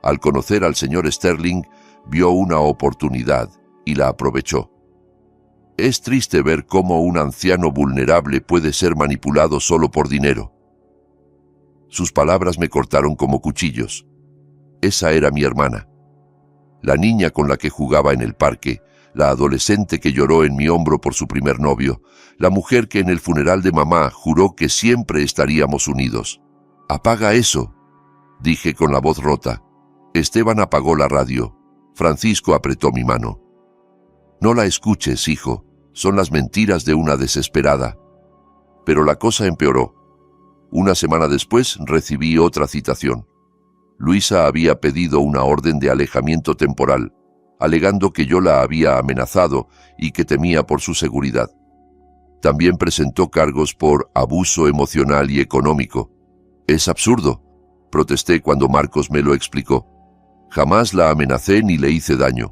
Al conocer al señor Sterling, vio una oportunidad y la aprovechó. Es triste ver cómo un anciano vulnerable puede ser manipulado solo por dinero. Sus palabras me cortaron como cuchillos. Esa era mi hermana. La niña con la que jugaba en el parque, la adolescente que lloró en mi hombro por su primer novio, la mujer que en el funeral de mamá juró que siempre estaríamos unidos. «Apaga eso», dije con la voz rota. Esteban apagó la radio. Francisco apretó mi mano. «No la escuches, hijo. Son las mentiras de una desesperada». Pero la cosa empeoró. Una semana después recibí otra citación. Luisa había pedido una orden de alejamiento temporal, alegando que yo la había amenazado y que temía por su seguridad. También presentó cargos por abuso emocional y económico. «Es absurdo», protesté cuando Marcos me lo explicó. «Jamás la amenacé ni le hice daño».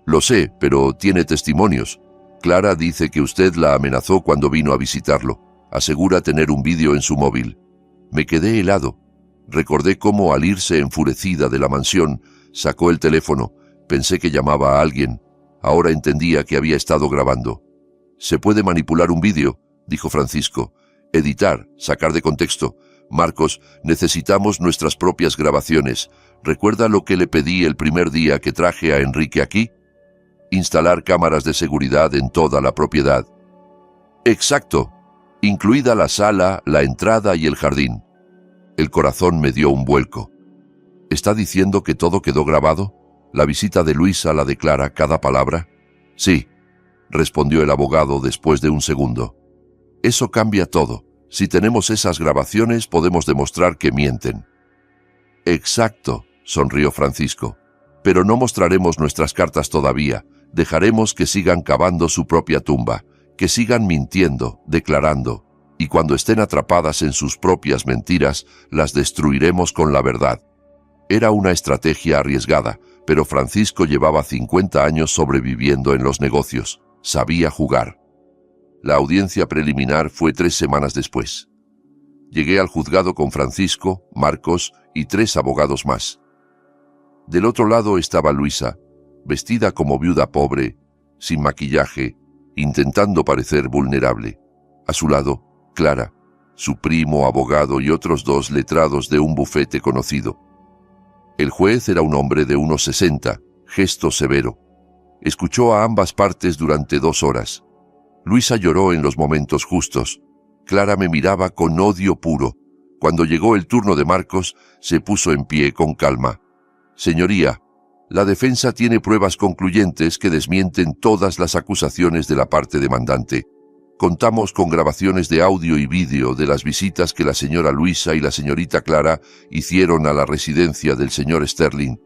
«Lo sé, pero tiene testimonios. Clara dice que usted la amenazó cuando vino a visitarlo. Asegura tener un vídeo en su móvil». Me quedé helado. Recordé cómo al irse enfurecida de la mansión, sacó el teléfono. Pensé que llamaba a alguien. Ahora entendía que había estado grabando. «Se puede manipular un vídeo», dijo Francisco. «Editar, sacar de contexto. Marcos, necesitamos nuestras propias grabaciones. ¿Recuerda lo que le pedí el primer día que traje a Enrique aquí? Instalar cámaras de seguridad en toda la propiedad». «Exacto, incluida la sala, la entrada y el jardín». El corazón me dio un vuelco. ¿Está diciendo que todo quedó grabado? ¿La visita de Luisa la declara cada palabra? «Sí», respondió el abogado después de un segundo. «Eso cambia todo. Si tenemos esas grabaciones, podemos demostrar que mienten». «Exacto», sonrió Francisco. «Pero no mostraremos nuestras cartas todavía. Dejaremos que sigan cavando su propia tumba, que sigan mintiendo, declarando, y cuando estén atrapadas en sus propias mentiras, las destruiremos con la verdad». Era una estrategia arriesgada, pero Francisco llevaba 50 años sobreviviendo en los negocios. Sabía jugar. La audiencia preliminar fue 3 semanas después. Llegué al juzgado con Francisco, Marcos y 3 abogados más. Del otro lado estaba Luisa, vestida como viuda pobre, sin maquillaje, intentando parecer vulnerable. A su lado, Clara, su primo abogado y otros 2 letrados de un bufete conocido. El juez era un hombre de unos 60, gesto severo. Escuchó a ambas partes durante 2 horas. Luisa lloró en los momentos justos. Clara me miraba con odio puro. Cuando llegó el turno de Marcos, se puso en pie con calma. Señoría, la defensa tiene pruebas concluyentes que desmienten todas las acusaciones de la parte demandante. Contamos con grabaciones de audio y vídeo de las visitas que la señora Luisa y la señorita Clara hicieron a la residencia del señor Sterling.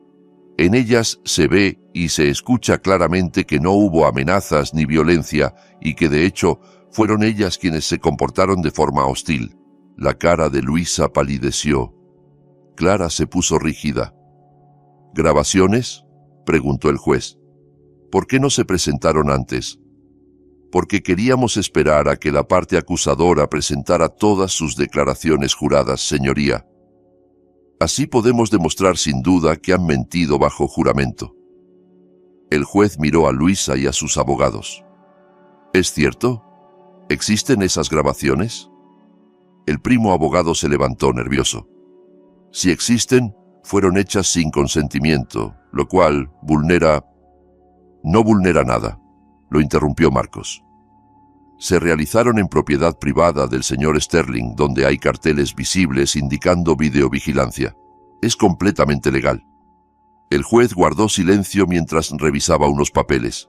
En ellas se ve y se escucha claramente que no hubo amenazas ni violencia y que de hecho fueron ellas quienes se comportaron de forma hostil. La cara de Luisa palideció. Clara se puso rígida. ¿Grabaciones?, preguntó el juez. ¿Por qué no se presentaron antes? Porque queríamos esperar a que la parte acusadora presentara todas sus declaraciones juradas, señoría. Así podemos demostrar sin duda que han mentido bajo juramento. El juez miró a Luisa y a sus abogados. ¿Es cierto? ¿Existen esas grabaciones? El primo abogado se levantó nervioso. Si existen, fueron hechas sin consentimiento, lo cual No vulnera nada, lo interrumpió Marcos. Se realizaron en propiedad privada del señor Sterling, donde hay carteles visibles indicando videovigilancia. Es completamente legal. El juez guardó silencio mientras revisaba unos papeles.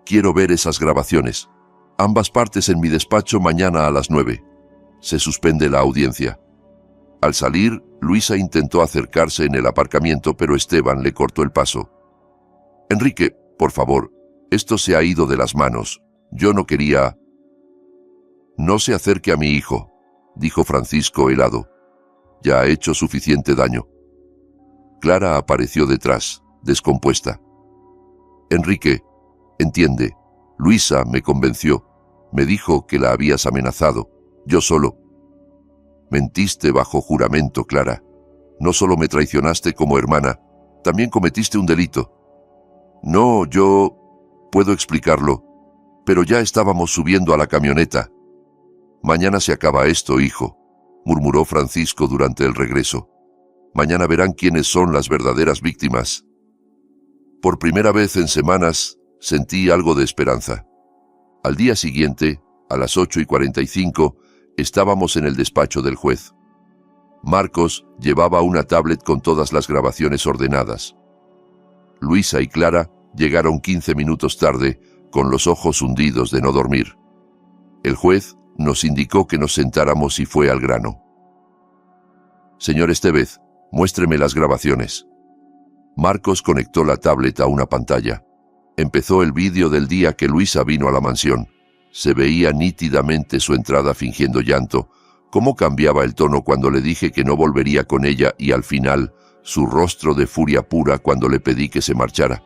Quiero ver esas grabaciones. Ambas partes en mi despacho mañana a las 9. Se suspende la audiencia. Al salir, Luisa intentó acercarse en el aparcamiento, pero Esteban le cortó el paso. Enrique, por favor, esto se ha ido de las manos. Yo no quería... No se acerque a mi hijo, dijo Francisco helado. Ya ha hecho suficiente daño. Clara apareció detrás, descompuesta. Enrique, entiende, Luisa me convenció. Me dijo que la habías amenazado. Yo solo. Mentiste bajo juramento, Clara. No solo me traicionaste como hermana, también cometiste un delito. No, yo... puedo explicarlo, pero ya estábamos subiendo a la camioneta. Mañana se acaba esto, hijo, murmuró Francisco durante el regreso. Mañana verán quiénes son las verdaderas víctimas. Por primera vez en semanas, sentí algo de esperanza. Al día siguiente, a las 8:45, estábamos en el despacho del juez. Marcos llevaba una tablet con todas las grabaciones ordenadas. Luisa y Clara llegaron 15 minutos tarde, con los ojos hundidos de no dormir. El juez nos indicó que nos sentáramos y fue al grano. Señor Estevez, muéstreme las grabaciones. Marcos conectó la tablet a una pantalla. Empezó el vídeo del día que Luisa vino a la mansión. Se veía nítidamente su entrada fingiendo llanto, cómo cambiaba el tono cuando le dije que no volvería con ella y al final, su rostro de furia pura cuando le pedí que se marchara.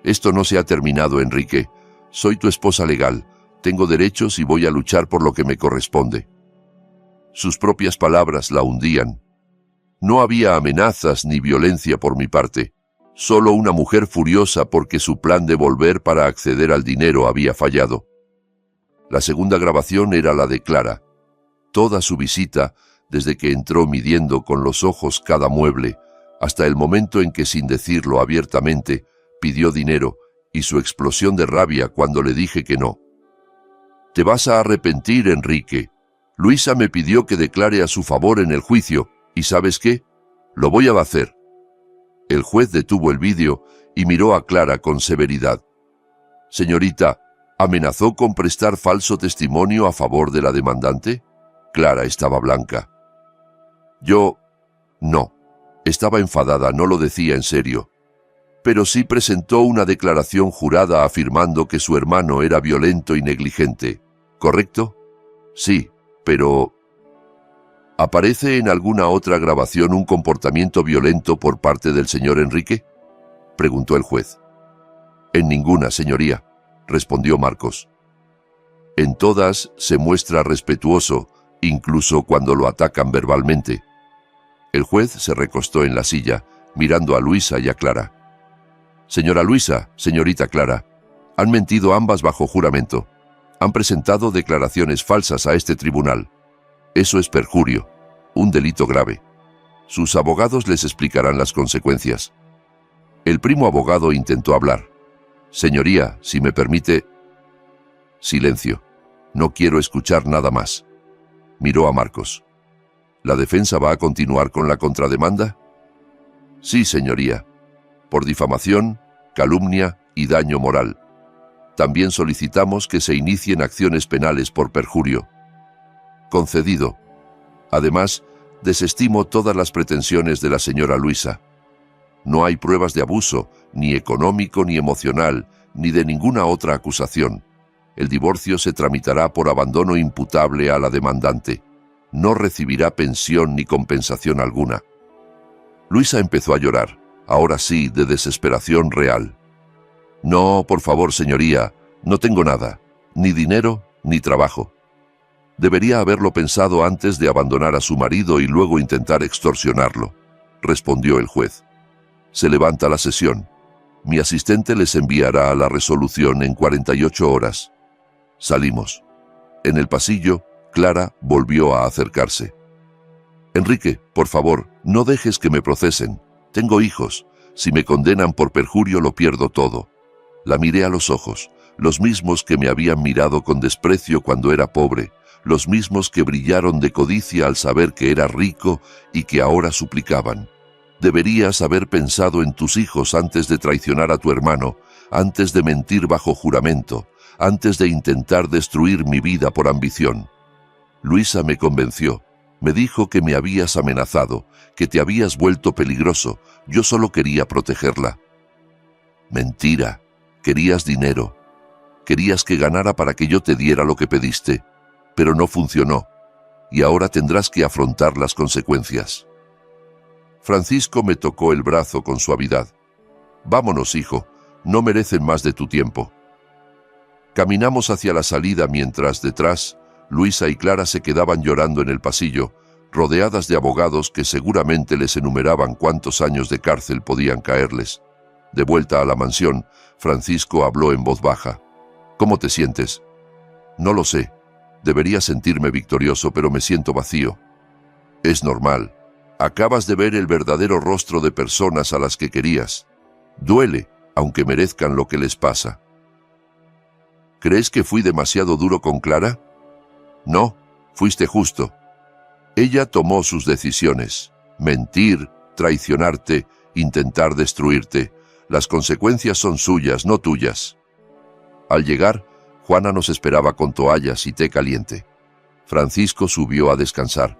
Esto no se ha terminado, Enrique. Soy tu esposa legal. Tengo derechos y voy a luchar por lo que me corresponde. Sus propias palabras la hundían. No había amenazas ni violencia por mi parte. Solo una mujer furiosa porque su plan de volver para acceder al dinero había fallado. La segunda grabación era la de Clara. Toda su visita, desde que entró midiendo con los ojos cada mueble, hasta el momento en que, sin decirlo abiertamente, pidió dinero, y su explosión de rabia cuando le dije que no. Te vas a arrepentir, Enrique. Luisa me pidió que declare a su favor en el juicio, y ¿sabes qué? Lo voy a hacer. El juez detuvo el vídeo y miró a Clara con severidad. Señorita, ¿amenazó con prestar falso testimonio a favor de la demandante? Clara estaba blanca. Yo... no. Estaba enfadada, no lo decía en serio. Pero sí presentó una declaración jurada afirmando que su hermano era violento y negligente, ¿correcto? Sí, pero... ¿Aparece en alguna otra grabación un comportamiento violento por parte del señor Enrique?, preguntó el juez. En ninguna, señoría, respondió Marcos. En todas se muestra respetuoso, incluso cuando lo atacan verbalmente. El juez se recostó en la silla, mirando a Luisa y a Clara. Señora Luisa, señorita Clara, han mentido ambas bajo juramento. Han presentado declaraciones falsas a este tribunal. Eso es perjurio, un delito grave. Sus abogados les explicarán las consecuencias. El primo abogado intentó hablar. Señoría, si me permite... Silencio. No quiero escuchar nada más. Miró a Marcos. ¿La defensa va a continuar con la contrademanda? Sí, señoría. Por difamación, calumnia y daño moral. También solicitamos que se inicien acciones penales por perjurio. Concedido. Además, desestimo todas las pretensiones de la señora Luisa. No hay pruebas de abuso, ni económico ni emocional, ni de ninguna otra acusación. El divorcio se tramitará por abandono imputable a la demandante. No recibirá pensión ni compensación alguna. Luisa empezó a llorar, ahora sí, de desesperación real. No, por favor, señoría, no tengo nada, ni dinero ni trabajo. Debería haberlo pensado antes de abandonar a su marido y luego intentar extorsionarlo, respondió el juez. Se levanta la sesión. Mi asistente les enviará la resolución en 48 horas. Salimos. En el pasillo, Clara volvió a acercarse. Enrique, por favor, no dejes que me procesen. Tengo hijos. Si me condenan por perjurio lo pierdo todo. La miré a los ojos, los mismos que me habían mirado con desprecio cuando era pobre, los mismos que brillaron de codicia al saber que era rico y que ahora suplicaban. Deberías haber pensado en tus hijos antes de traicionar a tu hermano, antes de mentir bajo juramento, antes de intentar destruir mi vida por ambición. Luisa me convenció. Me dijo que me habías amenazado, que te habías vuelto peligroso. Yo solo quería protegerla. Mentira. Querías dinero. Querías que ganara para que yo te diera lo que pediste. Pero no funcionó. Y ahora tendrás que afrontar las consecuencias. Francisco me tocó el brazo con suavidad. Vámonos, hijo. No merecen más de tu tiempo. Caminamos hacia la salida mientras detrás Luisa y Clara se quedaban llorando en el pasillo, rodeadas de abogados que seguramente les enumeraban cuántos años de cárcel podían caerles. De vuelta a la mansión, Francisco habló en voz baja. ¿Cómo te sientes? No lo sé. Debería sentirme victorioso, pero me siento vacío. Es normal. Acabas de ver el verdadero rostro de personas a las que querías. Duele, aunque merezcan lo que les pasa. ¿Crees que fui demasiado duro con Clara? No, fuiste justo. Ella tomó sus decisiones. Mentir, traicionarte, intentar destruirte. Las consecuencias son suyas, no tuyas. Al llegar, Juana nos esperaba con toallas y té caliente. Francisco subió a descansar.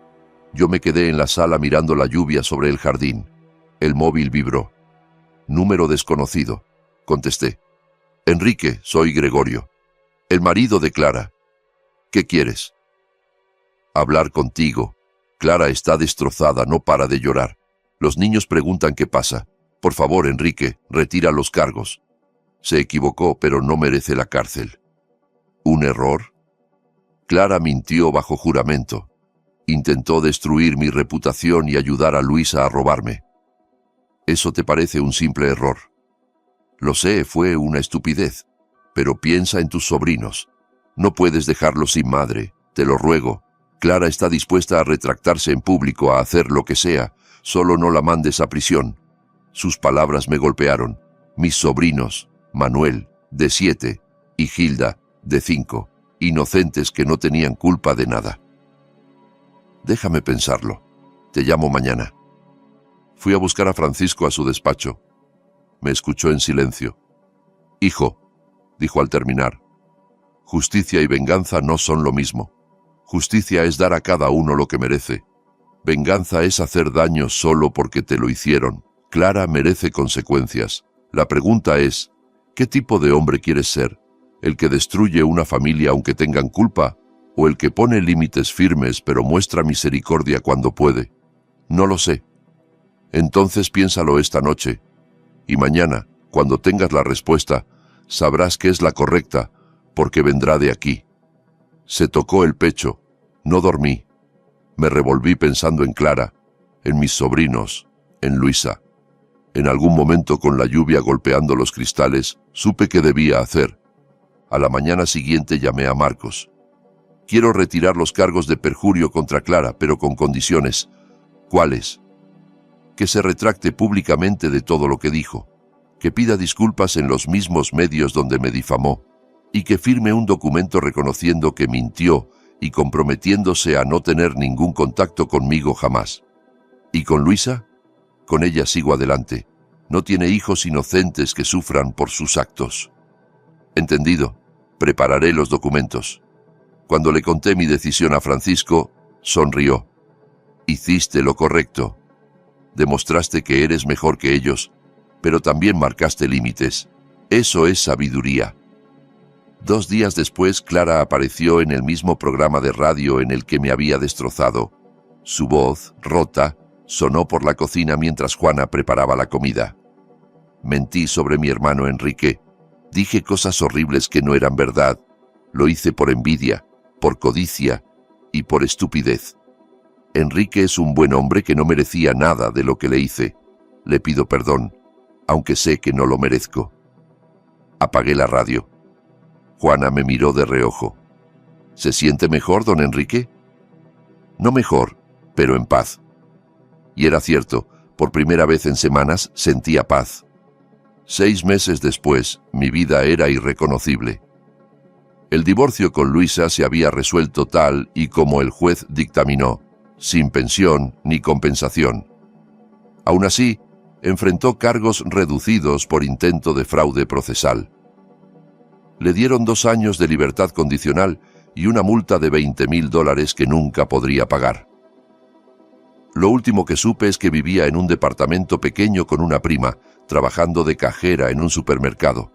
Yo me quedé en la sala mirando la lluvia sobre el jardín. El móvil vibró. Número desconocido. Contesté. Enrique, soy Gregorio. El marido de Clara. ¿Qué quieres? Hablar contigo. Clara está destrozada, no para de llorar. Los niños preguntan qué pasa. Por favor, Enrique, retira los cargos. Se equivocó, pero no merece la cárcel. ¿Un error? Clara mintió bajo juramento. Intentó destruir mi reputación y ayudar a Luisa a robarme. ¿Eso te parece un simple error? Lo sé, fue una estupidez. Pero piensa en tus sobrinos. No puedes dejarlos sin madre, te lo ruego. Clara está dispuesta a retractarse en público, a hacer lo que sea. Solo no la mandes a prisión. Sus palabras me golpearon. Mis sobrinos, Manuel, de 7, y Gilda, de 5, inocentes que no tenían culpa de nada. Déjame pensarlo. Te llamo mañana. Fui a buscar a Francisco a su despacho. Me escuchó en silencio. Hijo, dijo al terminar, justicia y venganza no son lo mismo. Justicia es dar a cada uno lo que merece. Venganza es hacer daño solo porque te lo hicieron. Clara merece consecuencias. La pregunta es, ¿qué tipo de hombre quieres ser? ¿El que destruye una familia aunque tengan culpa? ¿O el que pone límites firmes pero muestra misericordia cuando puede? No lo sé. Entonces piénsalo esta noche. Y mañana, cuando tengas la respuesta, sabrás que es la correcta, porque vendrá de aquí. Se tocó el pecho. No dormí. Me revolví pensando en Clara, en mis sobrinos, en Luisa. En algún momento, con la lluvia golpeando los cristales, supe qué debía hacer. A la mañana siguiente llamé a Marcos. Quiero retirar los cargos de perjurio contra Clara, pero con condiciones. ¿Cuáles? Que se retracte públicamente de todo lo que dijo, que pida disculpas en los mismos medios donde me difamó, y que firme un documento reconociendo que mintió y comprometiéndose a no tener ningún contacto conmigo jamás. ¿Y con Luisa? Con ella sigo adelante. No tiene hijos inocentes que sufran por sus actos. Entendido. Prepararé los documentos. Cuando le conté mi decisión a Francisco, sonrió. Hiciste lo correcto. Demostraste que eres mejor que ellos, pero también marcaste límites. Eso es sabiduría. 2 días después, Clara apareció en el mismo programa de radio en el que me había destrozado. Su voz, rota, sonó por la cocina mientras Juana preparaba la comida. Mentí sobre mi hermano Enrique. Dije cosas horribles que no eran verdad. Lo hice por envidia, por codicia y por estupidez. Enrique es un buen hombre que no merecía nada de lo que le hice. Le pido perdón, aunque sé que no lo merezco. Apagué la radio. Juana me miró de reojo. ¿Se siente mejor, don Enrique? No mejor, pero en paz. Y era cierto, por primera vez en semanas sentía paz. 6 meses después, mi vida era irreconocible. El divorcio con Luisa se había resuelto tal y como el juez dictaminó, sin pensión ni compensación. Aún así, enfrentó cargos reducidos por intento de fraude procesal. Le dieron 2 años de libertad condicional y una multa de $20.000 que nunca podría pagar. Lo último que supe es que vivía en un departamento pequeño con una prima, trabajando de cajera en un supermercado.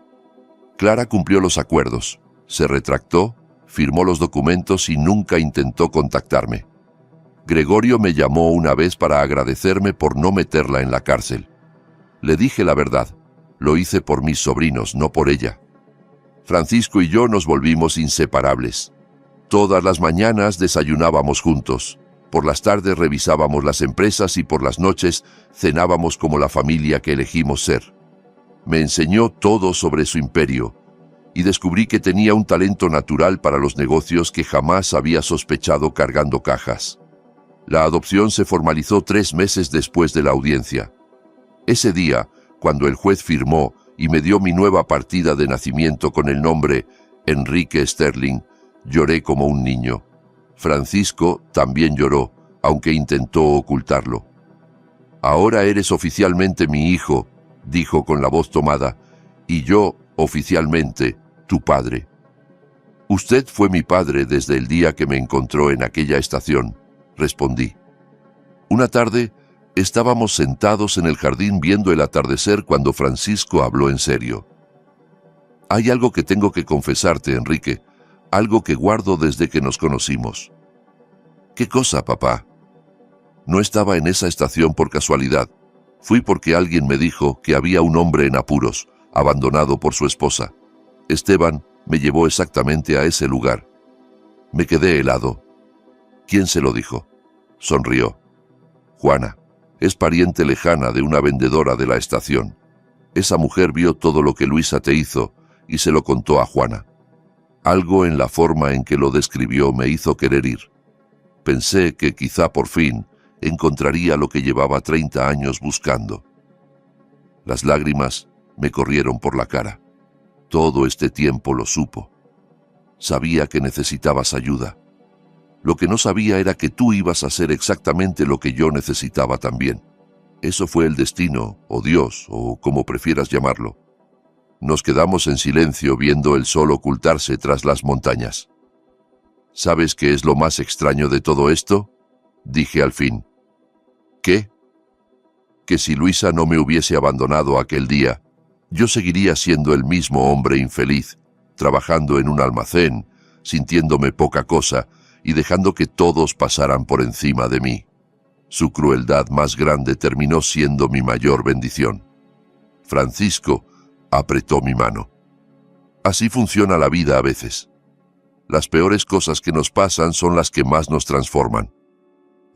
Clara cumplió los acuerdos, se retractó, firmó los documentos y nunca intentó contactarme. Gregorio me llamó una vez para agradecerme por no meterla en la cárcel. Le dije la verdad, lo hice por mis sobrinos, no por ella. Francisco y yo nos volvimos inseparables. Todas las mañanas desayunábamos juntos. Por las tardes revisábamos las empresas y por las noches cenábamos como la familia que elegimos ser. Me enseñó todo sobre su imperio y descubrí que tenía un talento natural para los negocios que jamás había sospechado cargando cajas. La adopción se formalizó 3 meses después de la audiencia. Ese día, cuando el juez firmó y me dio mi nueva partida de nacimiento con el nombre Enrique Sterling, lloré como un niño. Francisco también lloró, aunque intentó ocultarlo. «Ahora eres oficialmente mi hijo», dijo con la voz tomada, «y yo, oficialmente, tu padre». «Usted fue mi padre desde el día que me encontró en aquella estación», respondí. Una tarde, estábamos sentados en el jardín viendo el atardecer cuando Francisco habló en serio. «Hay algo que tengo que confesarte, Enrique, algo que guardo desde que nos conocimos». «¿Qué cosa, papá?» «No estaba en esa estación por casualidad. Fui porque alguien me dijo que había un hombre en apuros, abandonado por su esposa. Esteban me llevó exactamente a ese lugar. Me quedé helado». «¿Quién se lo dijo?» Sonrió. «Juana. Es pariente lejana de una vendedora de la estación. Esa mujer vio todo lo que Luisa te hizo y se lo contó a Juana. Algo en la forma en que lo describió me hizo querer ir. Pensé que quizá por fin encontraría lo que llevaba 30 años buscando». Las lágrimas me corrieron por la cara. Todo este tiempo lo supo. Sabía que necesitabas ayuda. Lo que no sabía era que tú ibas a hacer exactamente lo que yo necesitaba también. Eso fue el destino, o Dios, o como prefieras llamarlo. Nos quedamos en silencio viendo el sol ocultarse tras las montañas. «¿Sabes qué es lo más extraño de todo esto?», dije al fin. «¿Qué?». «Que si Luisa no me hubiese abandonado aquel día, yo seguiría siendo el mismo hombre infeliz, trabajando en un almacén, sintiéndome poca cosa y dejando que todos pasaran por encima de mí. Su crueldad más grande terminó siendo mi mayor bendición». Francisco apretó mi mano. «Así funciona la vida a veces. Las peores cosas que nos pasan son las que más nos transforman.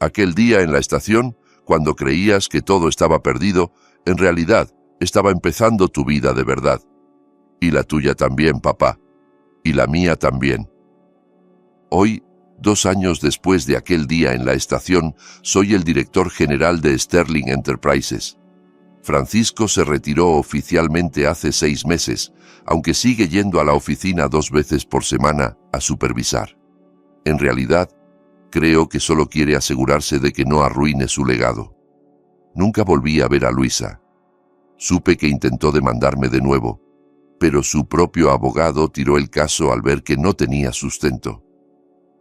Aquel día en la estación, cuando creías que todo estaba perdido, en realidad estaba empezando tu vida de verdad. Y la tuya también, papá. Y la mía también. Hoy, 2 años después de aquel día en la estación, soy el director general de Sterling Enterprises. Francisco se retiró oficialmente hace 6 meses, aunque sigue yendo a la oficina 2 veces por semana a supervisar. En realidad, creo que solo quiere asegurarse de que no arruine su legado. Nunca volví a ver a Luisa. Supe que intentó demandarme de nuevo, pero su propio abogado tiró el caso al ver que no tenía sustento.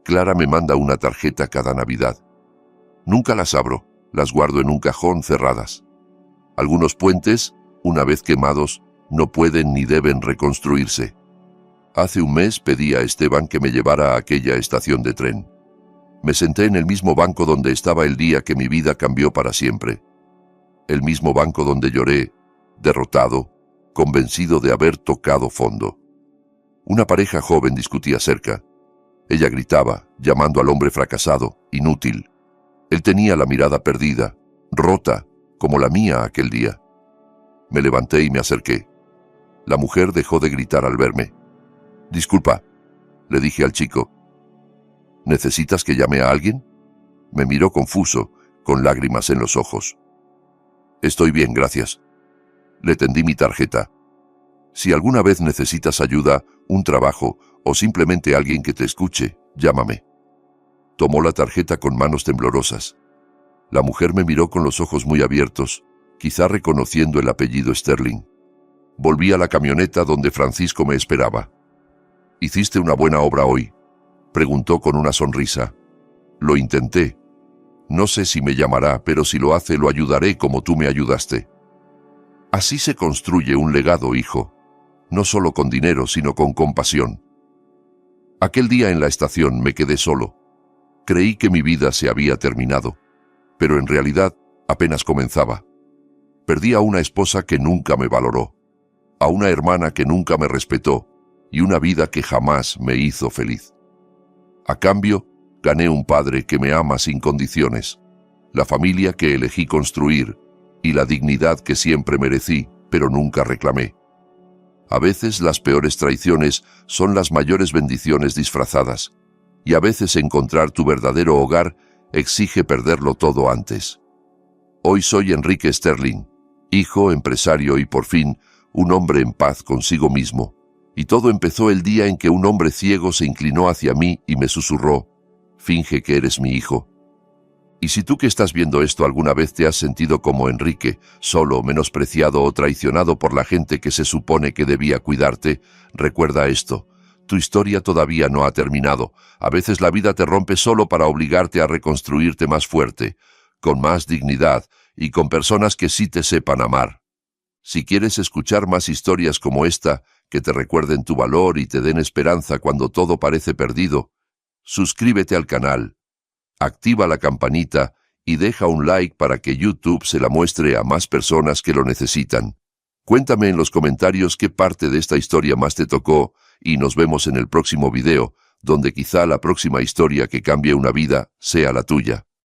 Clara me manda una tarjeta cada Navidad. Nunca las abro, las guardo en un cajón cerradas. Algunos puentes, una vez quemados, no pueden ni deben reconstruirse. Hace un mes pedí a Esteban que me llevara a aquella estación de tren. Me senté en el mismo banco donde estaba el día que mi vida cambió para siempre. El mismo banco donde lloré, derrotado, convencido de haber tocado fondo. Una pareja joven discutía cerca. Ella gritaba, llamando al hombre fracasado, inútil. Él tenía la mirada perdida, rota, como la mía aquel día. Me levanté y me acerqué. La mujer dejó de gritar al verme. «Disculpa», le dije al chico. «¿Necesitas que llame a alguien?» Me miró confuso, con lágrimas en los ojos. «Estoy bien, gracias». Le tendí mi tarjeta. «Si alguna vez necesitas ayuda, un trabajo o simplemente alguien que te escuche, llámame». Tomó la tarjeta con manos temblorosas. La mujer me miró con los ojos muy abiertos, quizá reconociendo el apellido Sterling. Volví a la camioneta donde Francisco me esperaba. «¿Hiciste una buena obra hoy?», preguntó con una sonrisa. «Lo intenté. No sé si me llamará, pero si lo hace, lo ayudaré como tú me ayudaste». Así se construye un legado, hijo. No solo con dinero, sino con compasión. Aquel día en la estación me quedé solo. Creí que mi vida se había terminado, pero en realidad apenas comenzaba. Perdí a una esposa que nunca me valoró, a una hermana que nunca me respetó y una vida que jamás me hizo feliz. A cambio, gané un padre que me ama sin condiciones, la familia que elegí construir y la dignidad que siempre merecí, pero nunca reclamé. A veces las peores traiciones son las mayores bendiciones disfrazadas, y a veces encontrar tu verdadero hogar exige perderlo todo antes. Hoy soy Enrique Sterling, hijo, empresario y por fin un hombre en paz consigo mismo. Y todo empezó el día en que un hombre ciego se inclinó hacia mí y me susurró: «Finge que eres mi hijo». Y si tú que estás viendo esto alguna vez te has sentido como Enrique, solo, menospreciado o traicionado por la gente que se supone que debía cuidarte, recuerda esto: tu historia todavía no ha terminado. A veces la vida te rompe solo para obligarte a reconstruirte más fuerte, con más dignidad y con personas que sí te sepan amar. Si quieres escuchar más historias como esta, que te recuerden tu valor y te den esperanza cuando todo parece perdido, suscríbete al canal, activa la campanita y deja un like para que YouTube se la muestre a más personas que lo necesitan. Cuéntame en los comentarios qué parte de esta historia más te tocó y nos vemos en el próximo video, donde quizá la próxima historia que cambie una vida sea la tuya.